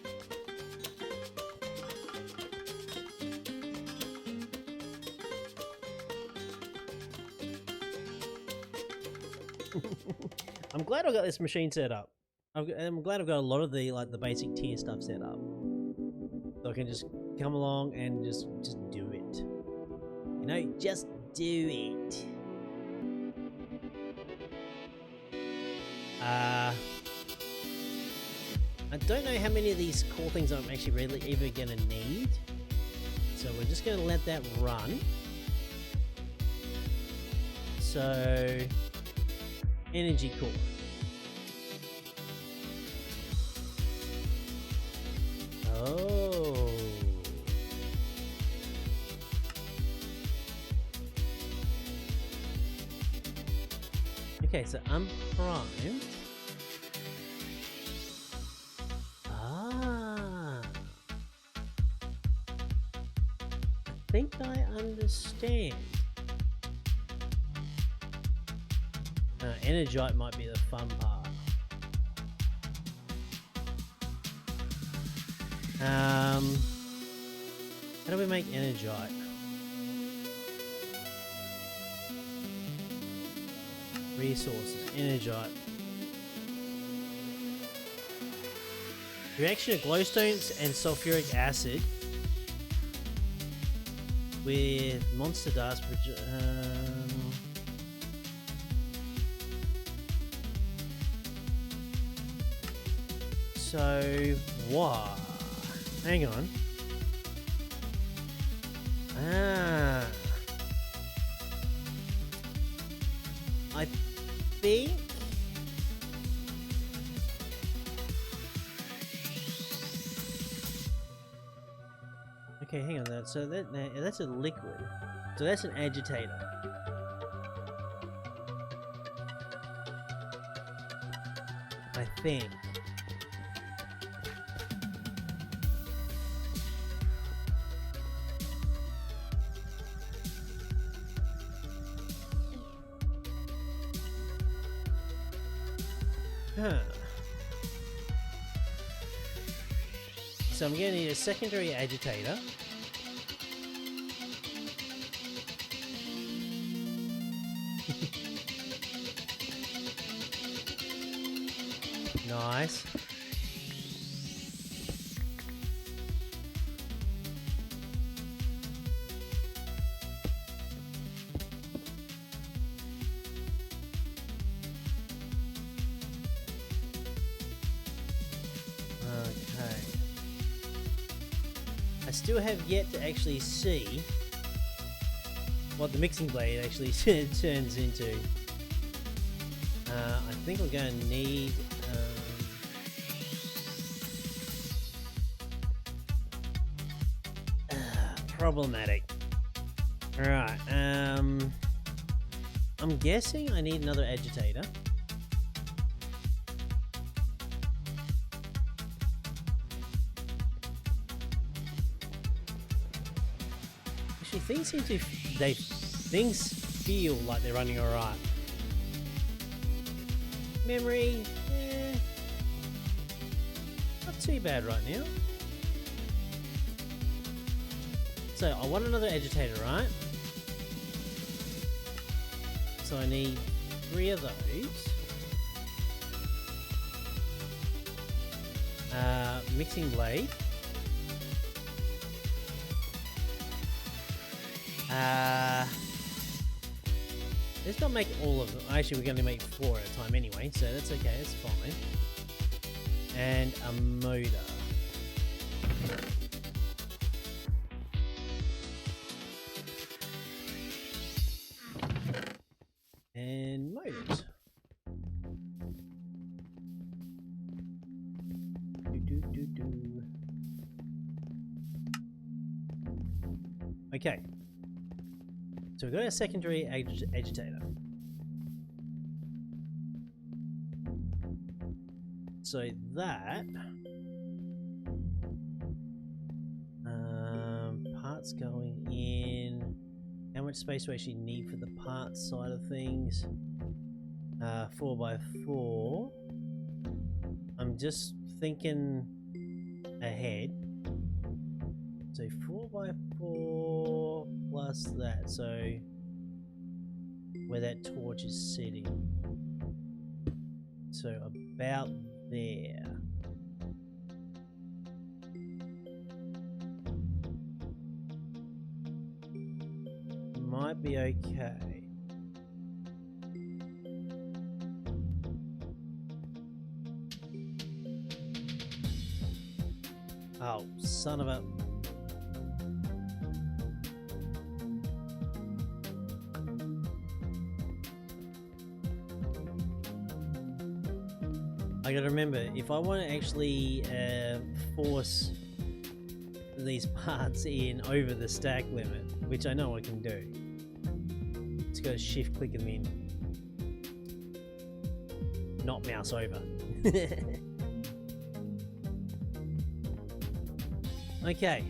I'm glad I got this machine set up. I'm glad I've got a lot of the basic tier stuff set up, so I can just come along and just do it. You know, just do it. I don't know how many of these core things I'm actually really ever gonna need, so we're just gonna let that run. So, energy core. Oh. Okay, so unprimed. Ah. I think I understand. Energite might be the fun part. How do we make energite? Resources, energite. Reaction of glowstones and sulfuric acid with monster dust. So what? Hang on. I think okay, hang on that. So that's a liquid. So that's an agitator. I think. So I'm going to need a secondary agitator. Nice. Still have yet to actually see what the mixing blade actually turns into. I think we're going to need problematic. Alright, I'm guessing I need another agitator. Things seem to things feel like they're running alright. Memory, not too bad right now. So I want another agitator, right? So I need 3 of those. Mixing blade. Let's not make all of them. Actually, we're going to make 4 at a time anyway, so that's okay, that's fine. And a motor. And motors. Okay. So we've got a secondary agitator. So that parts going in. How much space do we actually need for the parts side of things? 4x4. I'm just thinking ahead. So 4x4 plus that, so where that torch is sitting. So about there. Might be okay. Oh, son of a... I gotta remember, if I want to actually force these parts in over the stack limit, which I know I can do. Just gotta shift click them in. Not mouse over. Okay.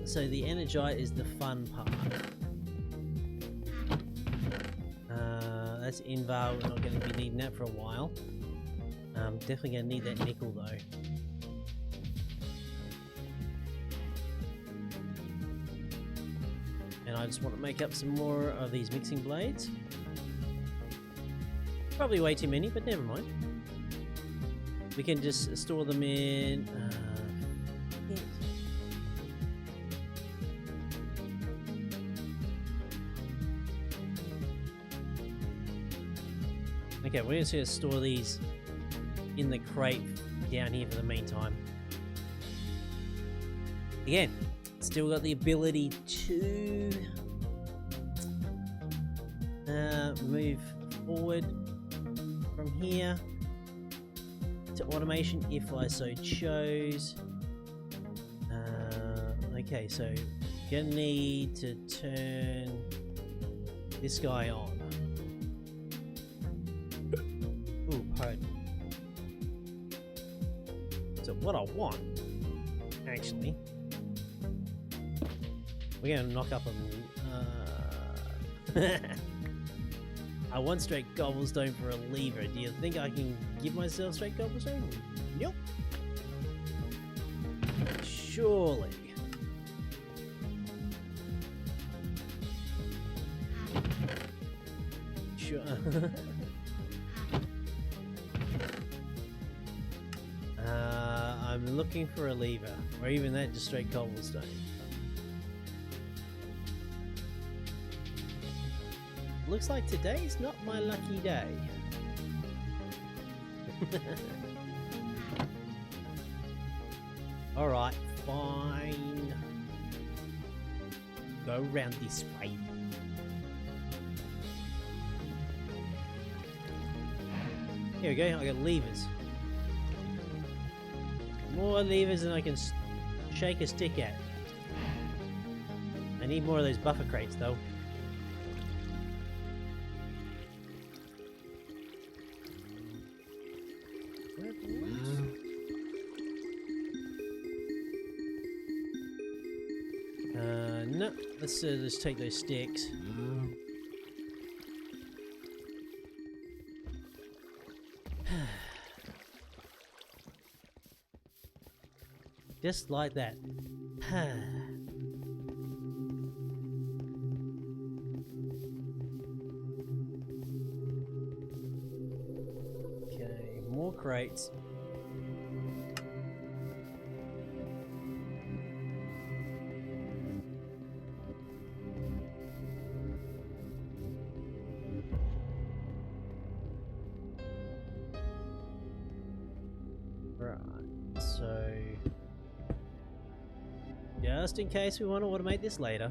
So the Energite is the fun part. That's Invar, we're not going to be needing that for a while. Definitely going to need that nickel though. And I just want to make up some more of these mixing blades. Probably way too many, but never mind. We can just store them in... Okay, we're just going to store these in the crate down here for the meantime. Again, still got the ability to move forward from here to automation if I so chose. Okay, so gonna need to turn this guy on. Ooh, pardon. So what I want, actually, we're gonna knock up a... I want straight cobblestone for a lever. Do you think I can give myself straight cobblestone? Nope. Surely. Sure. I'm looking for a lever, or even that, just straight cobblestone. Looks like today's not my lucky day. Alright, fine. Go round this way. Here we go, I got levers. More levers than I can shake a stick at. I need more of those buffer crates though. No, let's just take those sticks. Just like that. Okay, more crates. Right, so just in case we want to automate this later,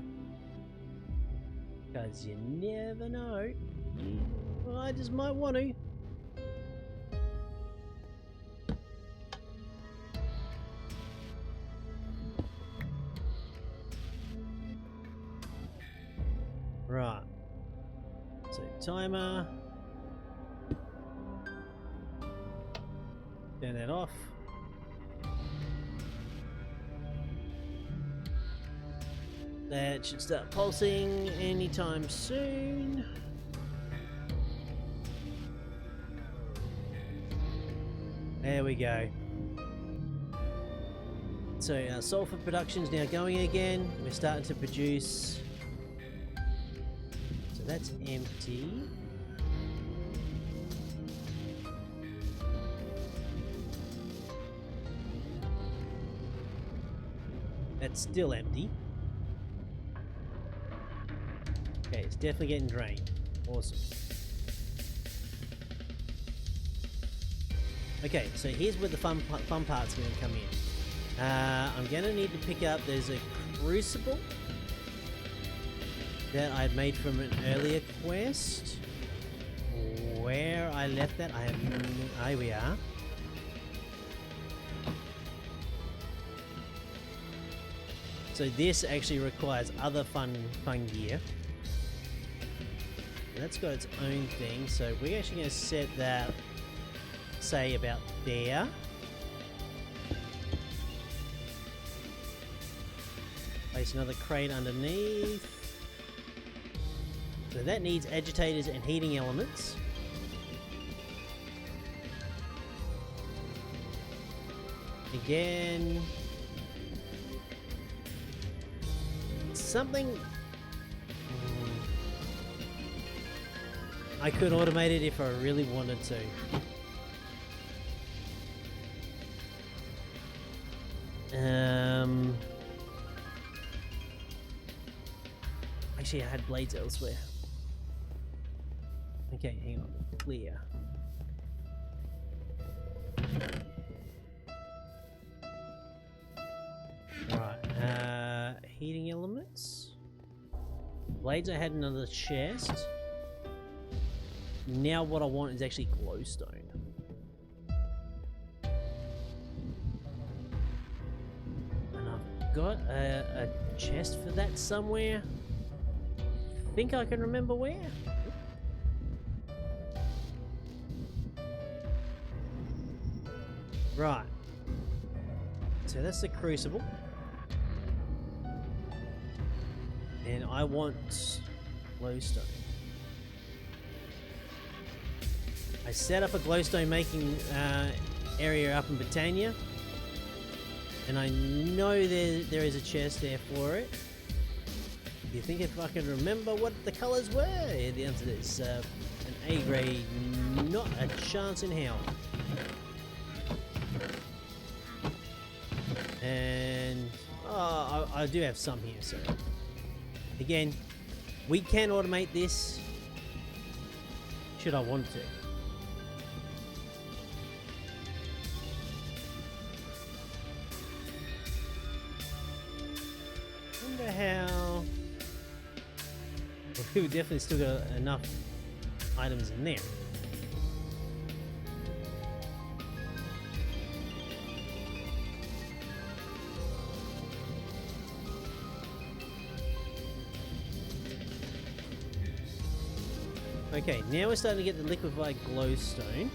because you never know, I just might want to. Right, so timer, turn that off. That should start pulsing anytime soon. There we go. So our sulfur production is now going again. We're starting to produce. So that's empty. That's still empty. Okay, it's definitely getting drained. Awesome. Okay, so here's where the fun part's going to come in. I'm going to need to pick up, there's a Crucible that I made from an earlier quest. Where I left that, here we are. So this actually requires other fun gear. That's got its own thing, so we're actually going to set that, say, about there. Place another crate underneath. So that needs agitators and heating elements. Again, something I could automate it if I really wanted to. Actually, I had blades elsewhere. Okay, hang on. Clear. Right. Heating elements. Blades I had in another chest. Now what I want is actually glowstone. And I've got a chest for that somewhere. Think I can remember where? Right. So that's the Crucible. And I want glowstone. I set up a glowstone making area up in Britannia, and I know there is a chest there for it. Do you think if I can remember what the colours were? Yeah, the answer is an A grade, not a chance in hell. And I do have some here, so again, we can automate this should I want to. Wonder how. Well, we've definitely still got enough items in there. Okay, now we're starting to get the liquefied glowstone.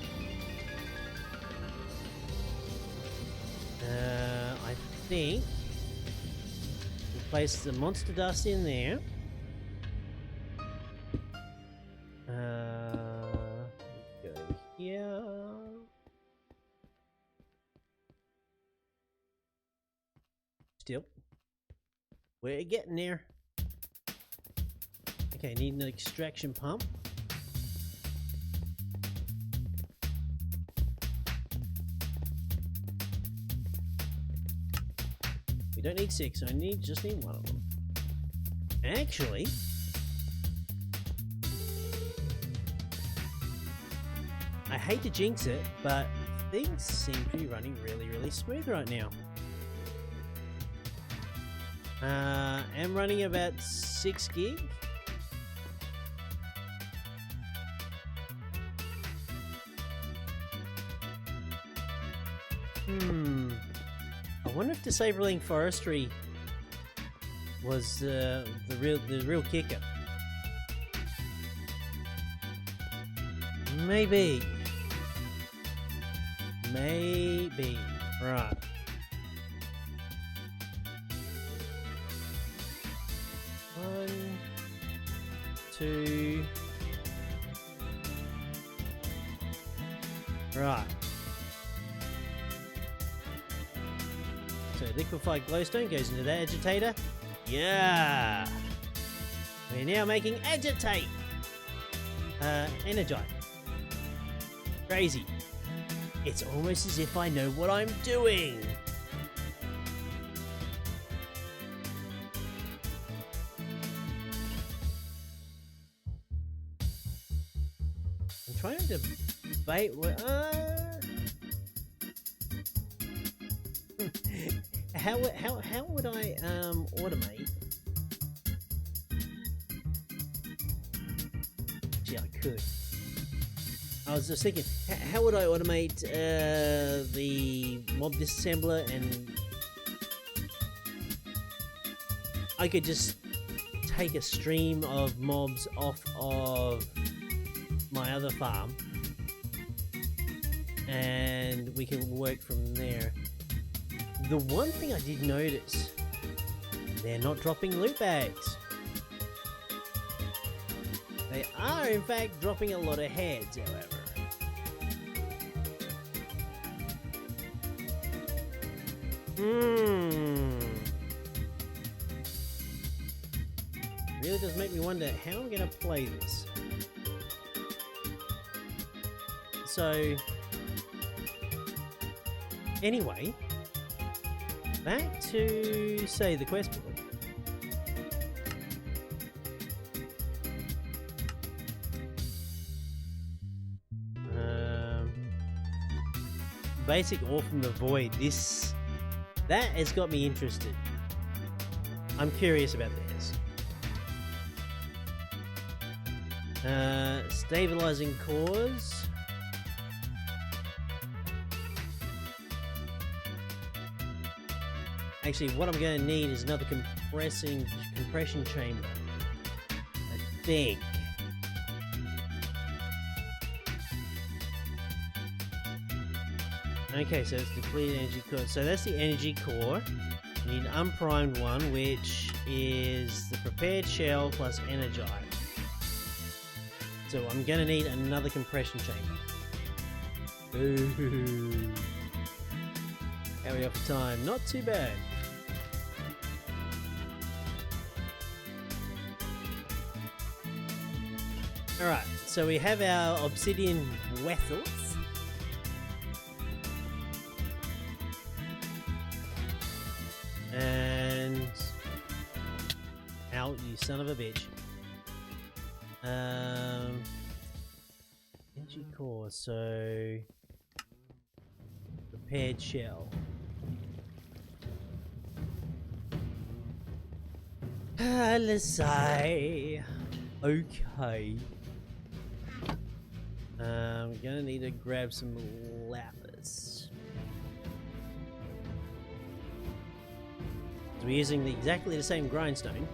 I think we place the monster dust in there. Go here. Still, we're getting there. Okay, need an extraction pump. Don't need 6, I just need one of them. Actually, I hate to jinx it, but things seem to be running really smooth right now. I'm running about 6 gig. I wonder if disabling forestry was the real kicker. Maybe. Right. One, two. Right. So liquefied glowstone goes into that agitator. Yeah! We're now making agitate! Energite. Crazy. It's almost as if I know what I'm doing! I'm trying to debate what... How would I automate? Gee, I could. I was just thinking, how would I automate the mob disassembler and I could just take a stream of mobs off of my other farm and we can work from there. The one thing I did notice, they're not dropping loot bags. They are in fact dropping a lot of heads, however. Really does make me wonder how I'm going to play this. So, anyway, back to, say, the quest book. Basic Ore from the Void. That has got me interested. I'm curious about this. Stabilizing cores. Actually, what I'm going to need is another compression chamber. I think. Okay, so it's depleted energy core. So that's the energy core. We need an unprimed one, which is the prepared shell plus energize. So I'm gonna need another compression chamber. Ooh. How are we off for time? Not too bad. Alright, so we have our obsidian vessels. And out, you son of a bitch. Energy core, so prepared shell. Let's say okay. I'm gonna need to grab some lapis. We're using exactly the same grindstone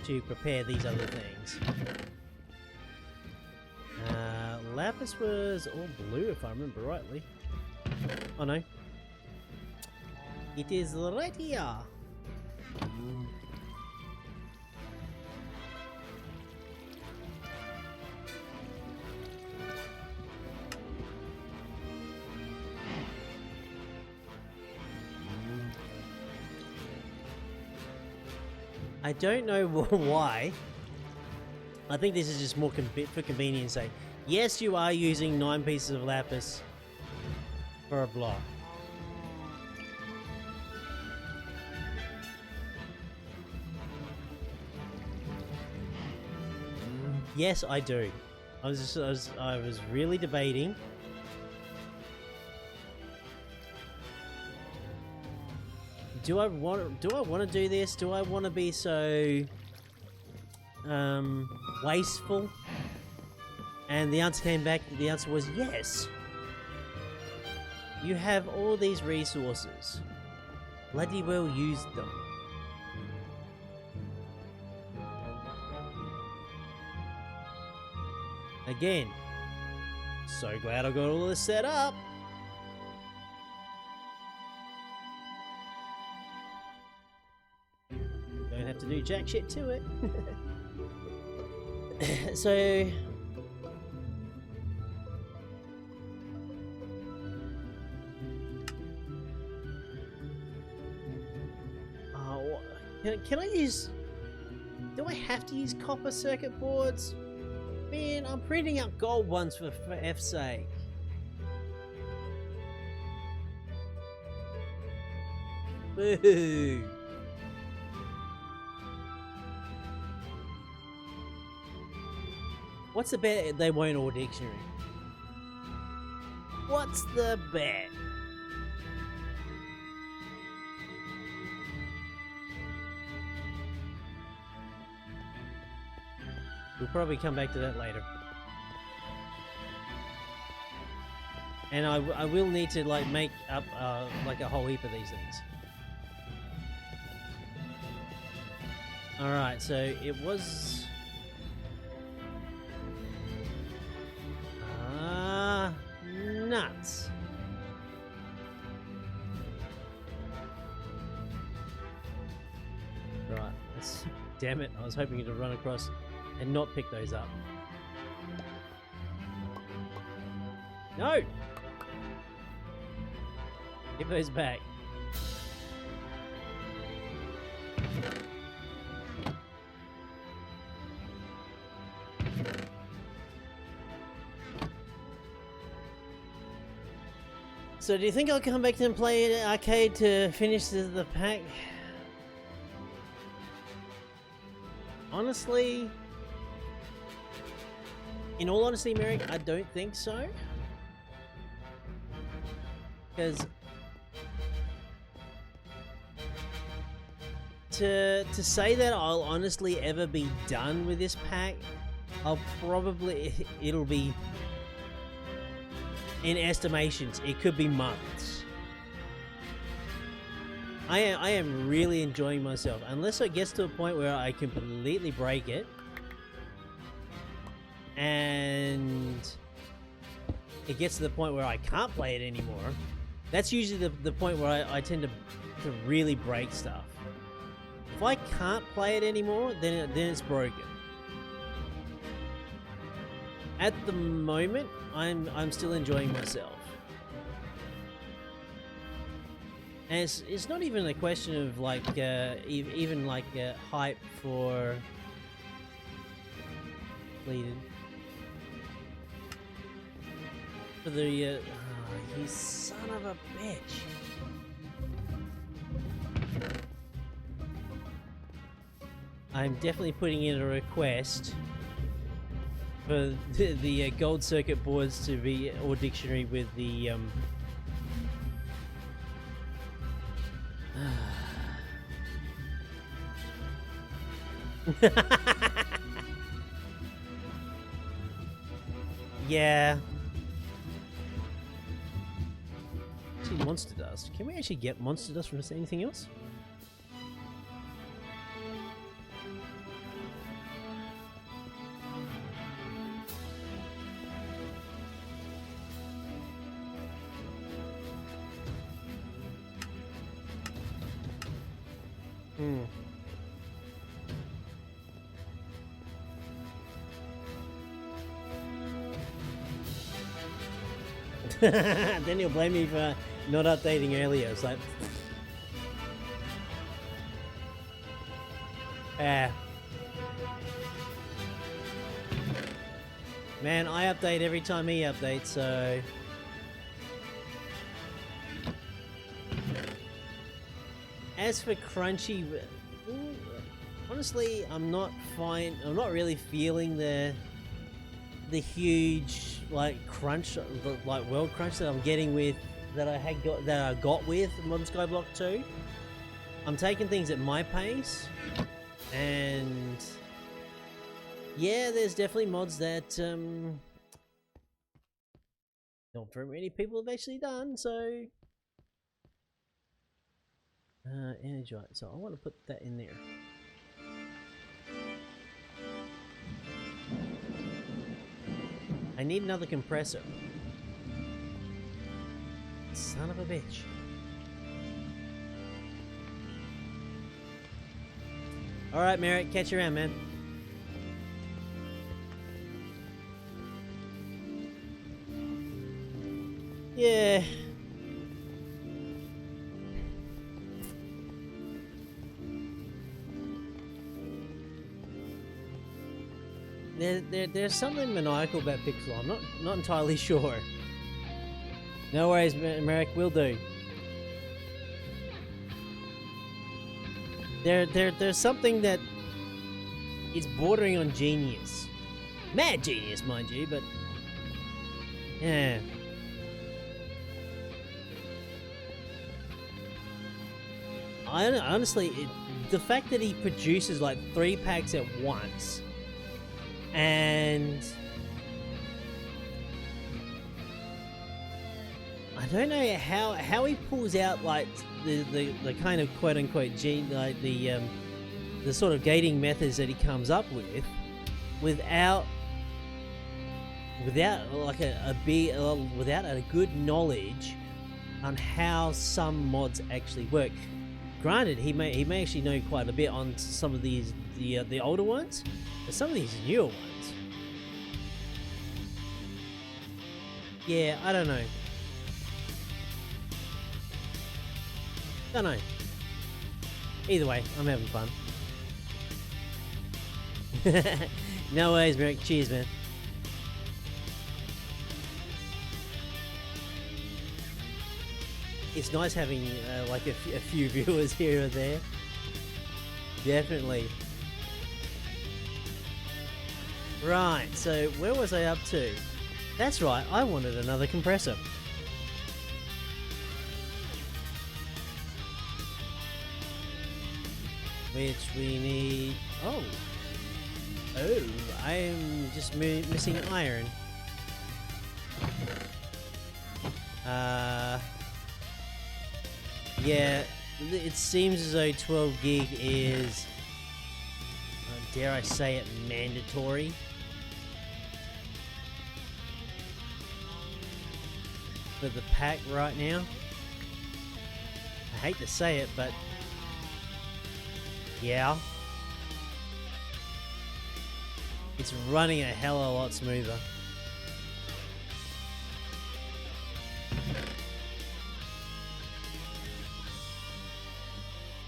to prepare these other things. Lapis was all blue, if I remember rightly. Oh no. It is right here. I don't know why. I think this is just more for convenience sake. Yes, you are using 9 pieces of lapis for a block. Yes, I do. I was really debating. Do I want to do this? Do I want to be so wasteful? And the answer came back. The answer was yes. You have all these resources. Bloody well use them. Again, so glad I got all this set up. Don't have to do jack shit to it. So can I use... Do I have to use copper circuit boards? Man, I'm printing out gold ones for F's sake. Boo! What's the bet they won't all dictionary? What's the bet? We'll probably come back to that later. And I will need to like make up like a whole heap of these things. Alright, so it was... nuts. Right, damn it, I was hoping to run across and not pick those up. No! Give those back. So do you think I'll come back and play it arcade to finish the pack? Honestly, in all honesty, Merrick, I don't think so. Because to say that I'll honestly ever be done with this pack, it'll be, in estimations, it could be months. I am really enjoying myself, unless it gets to a point where I completely break it and it gets to the point where I can't play it anymore. That's usually the point where I tend to really break stuff. If I can't play it anymore, then it's broken. At the moment, I'm still enjoying myself. And it's not even a question of like even like hype for bleeding for the you son of a bitch. I'm definitely putting in a request for the gold circuit boards to be or dictionary with the yeah. Actually, monster dust. Can we actually get monster dust from anything else? Then he'll blame me for not updating earlier. It's like, man, I update every time he updates, so as for crunchy, honestly, I'm not really feeling the huge like crunch, like world crunch that I'm getting with that I got with Modern Skyblock 2. I'm taking things at my pace, and yeah, there's definitely mods that not very many people have actually done. So energize. So I want to put that in there. I need another compressor. Son of a bitch. Alright, Merrick, catch you around, man. Yeah. There's something maniacal about Pixel. I'm not entirely sure. No worries, Merrick, will do. There's something that is bordering on genius. Mad genius, mind you, but yeah. Honestly, the fact that he produces like 3 packs at once, and I don't know how he pulls out like the kind of quote unquote the sort of gating methods that he comes up with without like without a good knowledge on how some mods actually work. Granted, he may actually know quite a bit on some of these the older ones, but some of these newer ones, yeah, I don't know. Don't know. Either way, I'm having fun. No worries, Merrick. Cheers, man. It's nice having like a few viewers here or there. Definitely. Right, so where was I up to? That's right, I wanted another compressor. Which we need... Oh, I'm just missing iron. Yeah, it seems as though 12 gig is, dare I say it, mandatory. For the pack right now. I hate to say it, but yeah. It's running a hell of a lot smoother.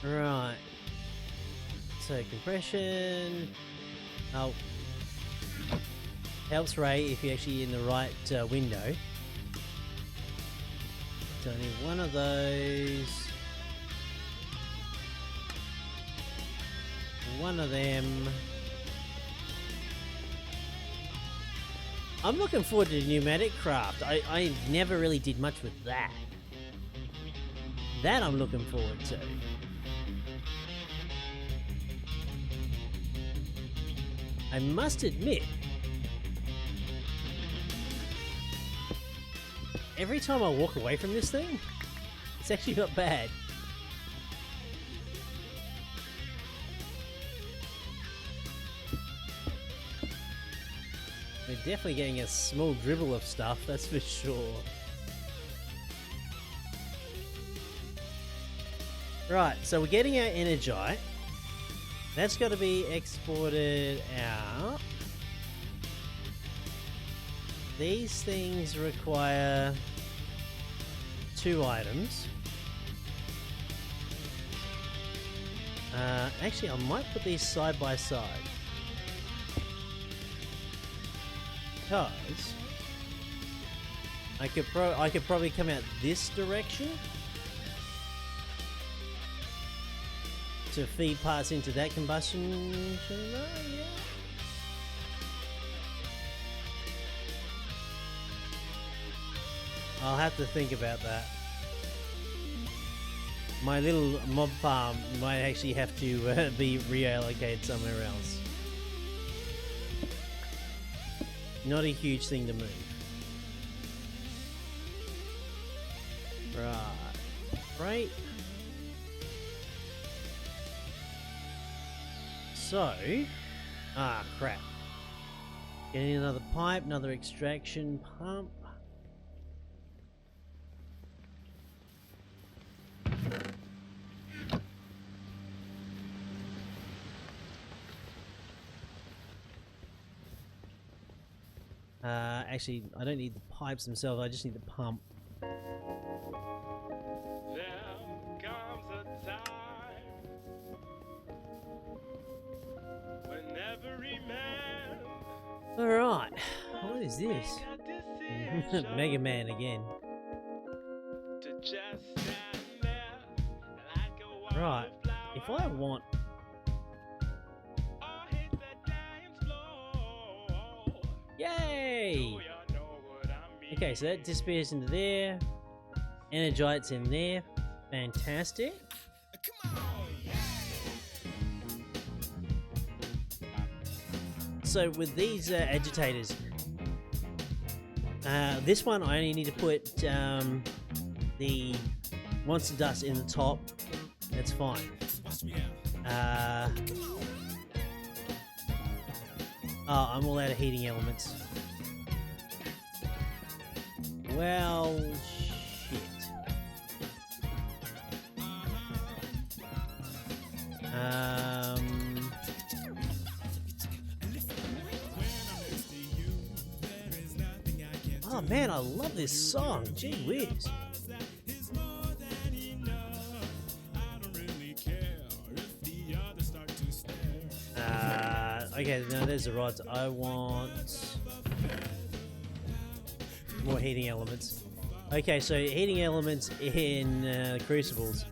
Right. So compression. Oh. Helps Ray if you're actually in the right window. So I need one of those. One of them. I'm looking forward to pneumatic craft. I never really did much with that. That I'm looking forward to. I must admit, every time I walk away from this thing, it's actually not bad. We're definitely getting a small dribble of stuff, that's for sure. Right, so we're getting our energite. That's got to be exported out. These things require 2 items. Actually, I might put these side by side. Because I could probably come out this direction to feed parts into that combustion chamber, yeah. I'll have to think about that. My little mob farm might actually have to be reallocated somewhere else. Not a huge thing to move. Right. So, crap. Getting another pipe, another extraction pump. Actually, I don't need the pipes themselves, I just need the pump. There comes a time when every man Alright, what is this? Mega Man again. to just stand there like a Right, if I want... or hit the dance floor. Yay! You know what I mean. Okay, so that disappears into there. Energite's in there. Fantastic. So with these agitators, this one I only need to put the monster dust in the top. That's fine. Oh, I'm all out of heating elements. Well, shit. Oh man, I love this song. Gee whiz. Okay, now there's the rods. I want more heating elements. Okay, so heating elements in Crucibles,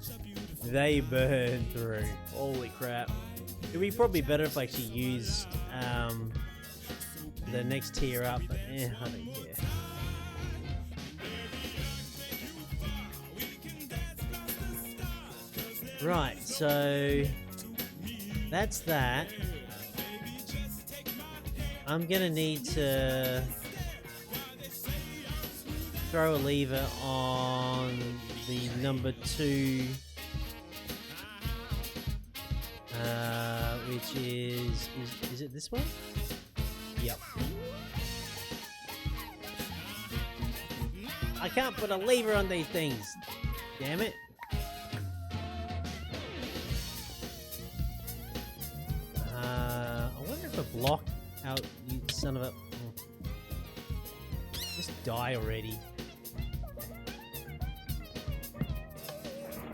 they burn through. Holy crap. It'd be probably better if I actually used the next tier up, but I don't care. Right, so that's that. I'm gonna need to throw a lever on the number 2, which is it this one? Yep. I can't put a lever on these things. Damn it. I wonder if a block out, you son of a... Just die already.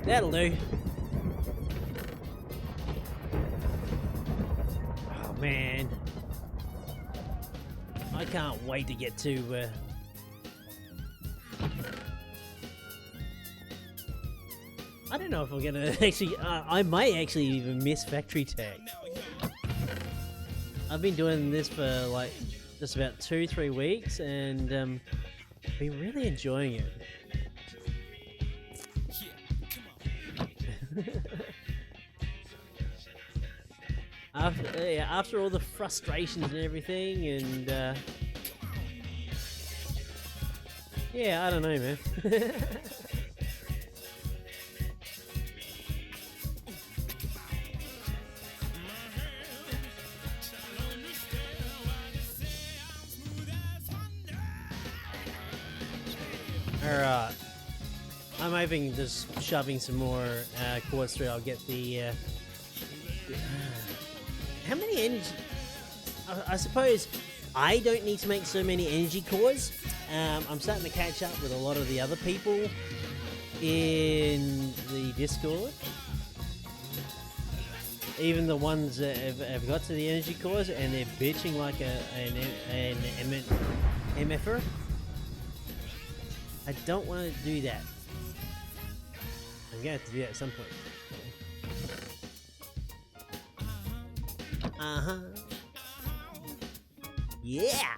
That'll do. Oh man. I can't wait to get to... I don't know if I'm gonna actually... I might actually even miss Factory Tag. I've been doing this for like just about 2-3 weeks and been really enjoying it. After all the frustrations and everything, and yeah, I don't know, man. Alright, I'm hoping just shoving some more quartz through, I'll get the... how many energy... I suppose I don't need to make so many energy cores. I'm starting to catch up with a lot of the other people in the Discord. Even the ones that have got to the energy cores and they're bitching like an MFer. I don't want to do that. I'm gonna have to do that at some point. Yeah!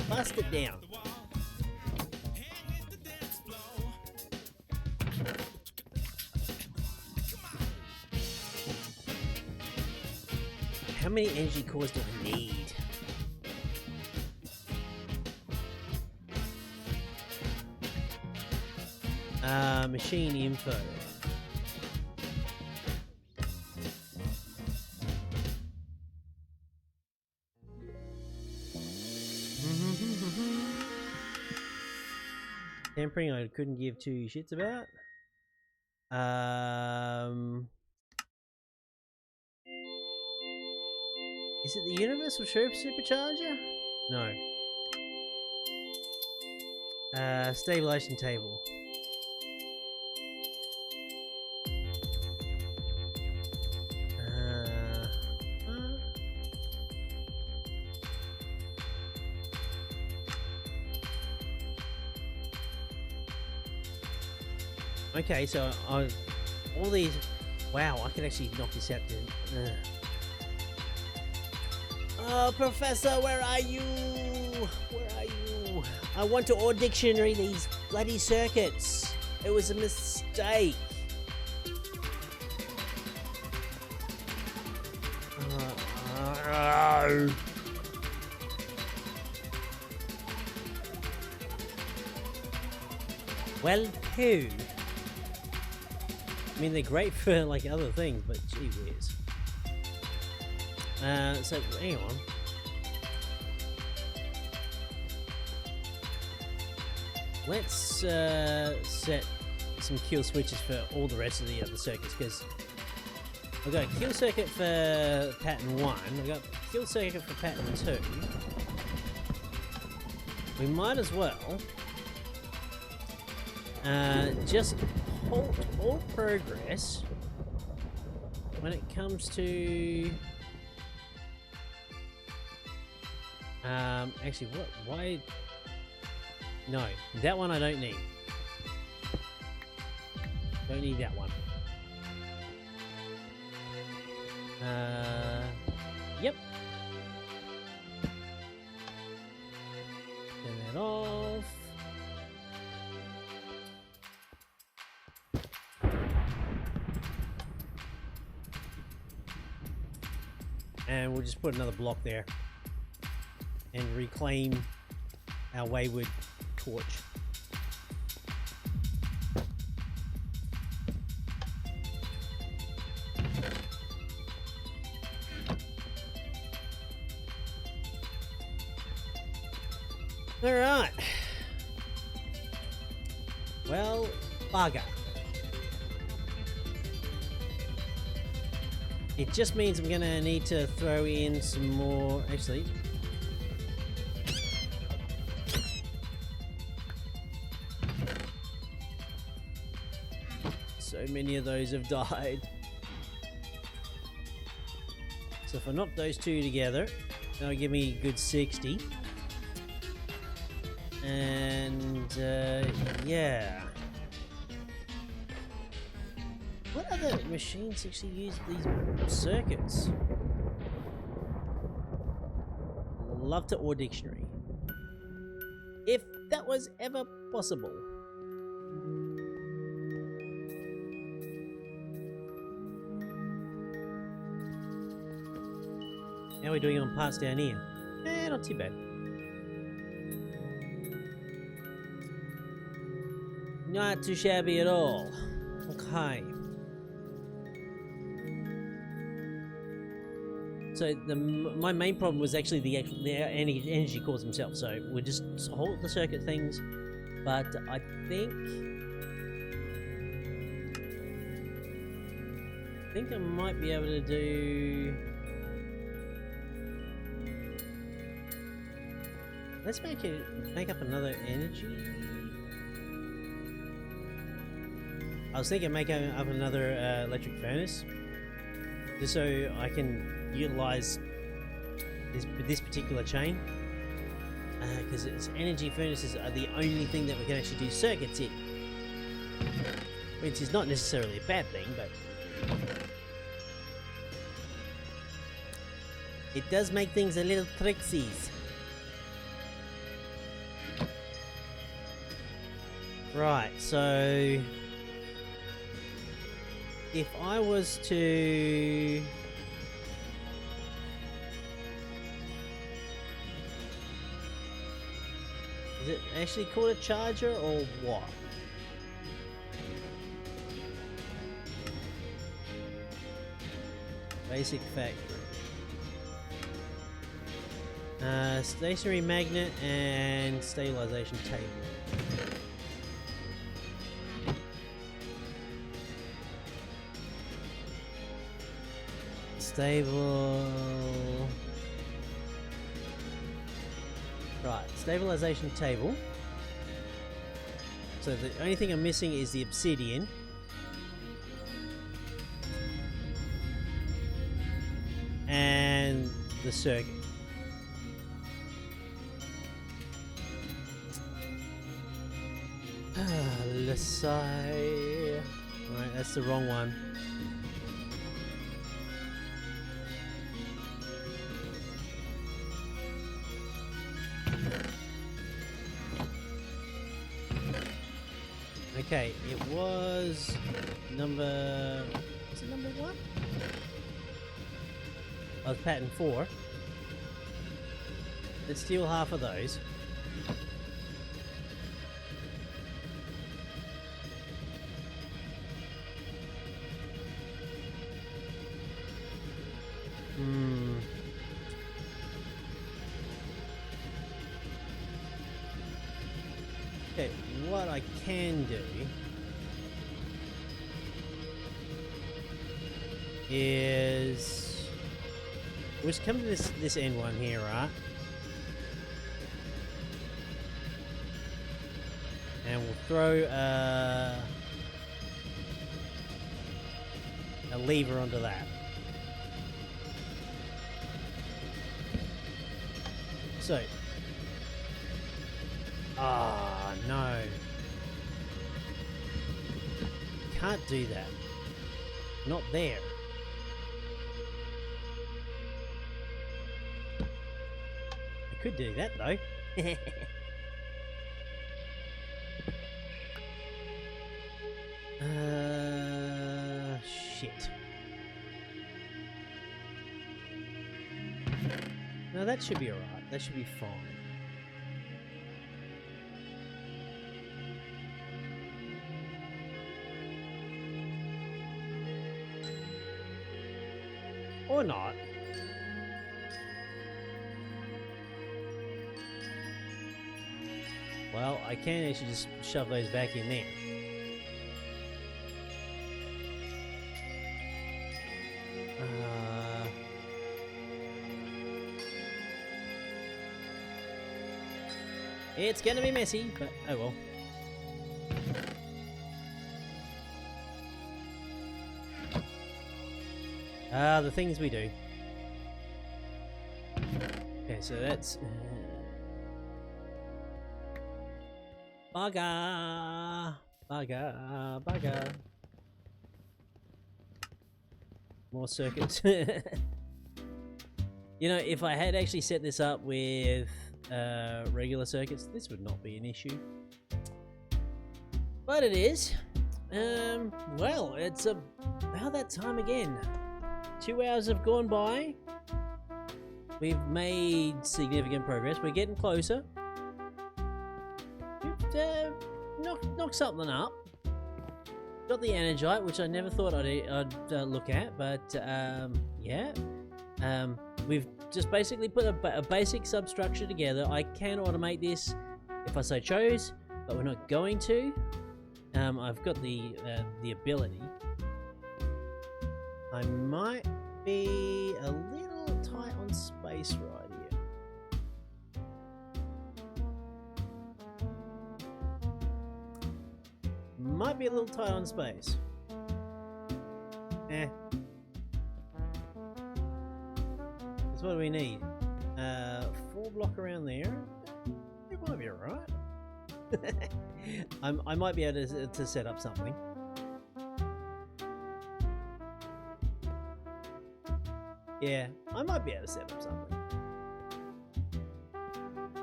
Bust it down. How many energy cores do I need? Machine info. Tempering I couldn't give two shits about. Is it the Universal Supercharger? No. Stabilization table. Okay, so all these... Wow, I can actually knock this out then. Oh, Professor, where are you? Where are you? I want to all dictionary these bloody circuits. It was a mistake. Well, who? I mean, they're great for like other things, but gee whiz. So hang on. Let's set some kill switches for all the rest of the other circuits, because I've got a kill circuit for pattern 1, I've got a kill circuit for pattern 2. We might as well just halt all progress when it comes to actually why no, that one I don't need. Don't need that one. Yep. Turn that off. And we'll just put another block there and reclaim our wayward torch. All right. Well, bugger. It just means I'm gonna need to throw in some more. Actually, so many of those have died. So if I knock those two together, that'll give me a good 60. And yeah. What other machines actually use these circuits? Love to or dictionary. If that was ever possible. How are we doing on parts down here? Not too bad. Not too shabby at all. Okay. So my main problem was actually the energy cores themselves. So we'll just hold the circuit things, but I think I might be able to do. Let's make up another energy. I was thinking make up another electric furnace, just so I can utilize this particular chain, because energy furnaces are the only thing that we can actually do circuits in, which is not necessarily a bad thing, but it does make things a little trixies. Right, so if I was to is it actually called a charger or what? Basic factory. Stationary magnet and stabilization table. Stable. Right, stabilization table. So the only thing I'm missing is the obsidian. And the circuit. Let's say. Right, that's the wrong one. Okay, it was number. Was it number 1? Oh, it's pattern 4. Let's steal half of those. what I can do is we'll just come to this end one here, right? And we'll throw a lever onto that. So, ah, no, can't do that. Not there. I could do that though. Shit. No, that should be alright. That should be fine. Or not. Well, I can actually just shove those back in there. It's gonna be messy, but oh well. The things we do. Okay, so that's... Bugger! Bugger! Bugger! More circuits. You know, if I had actually set this up with regular circuits, this would not be an issue. But it is. Well, it's about that time again. 2 hours have gone by. We've made significant progress. We're getting closer. We've knocked something up. Got the Energite, which I never thought I'd look at, but yeah. We've just basically put a basic substructure together. I can automate this if I so chose, but we're not going to. I've got the ability. I might be a little tight on space right here. Might be a little tight on space. So what do we need? 4 block around there. It might be alright. I might be able to set up something. Yeah, I might be able to set up something.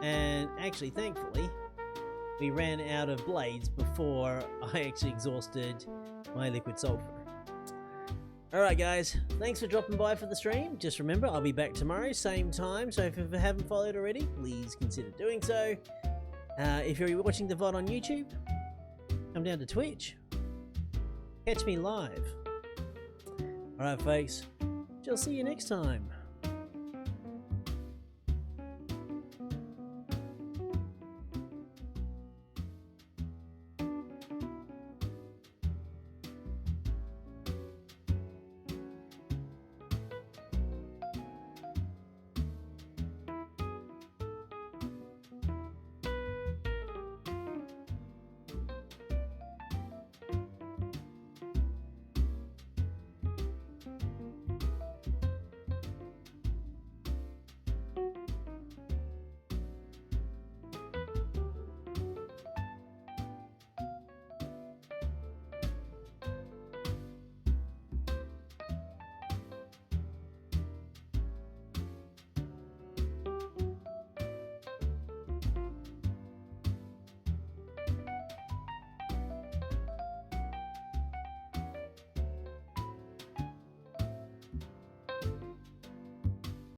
And actually, thankfully, we ran out of blades before I actually exhausted my liquid sulfur. Alright guys, thanks for dropping by for the stream. Just remember, I'll be back tomorrow, same time, so if you haven't followed already, please consider doing so. If you're watching the VOD on YouTube, come down to Twitch. Catch me live. Alright folks, I'll see you next time.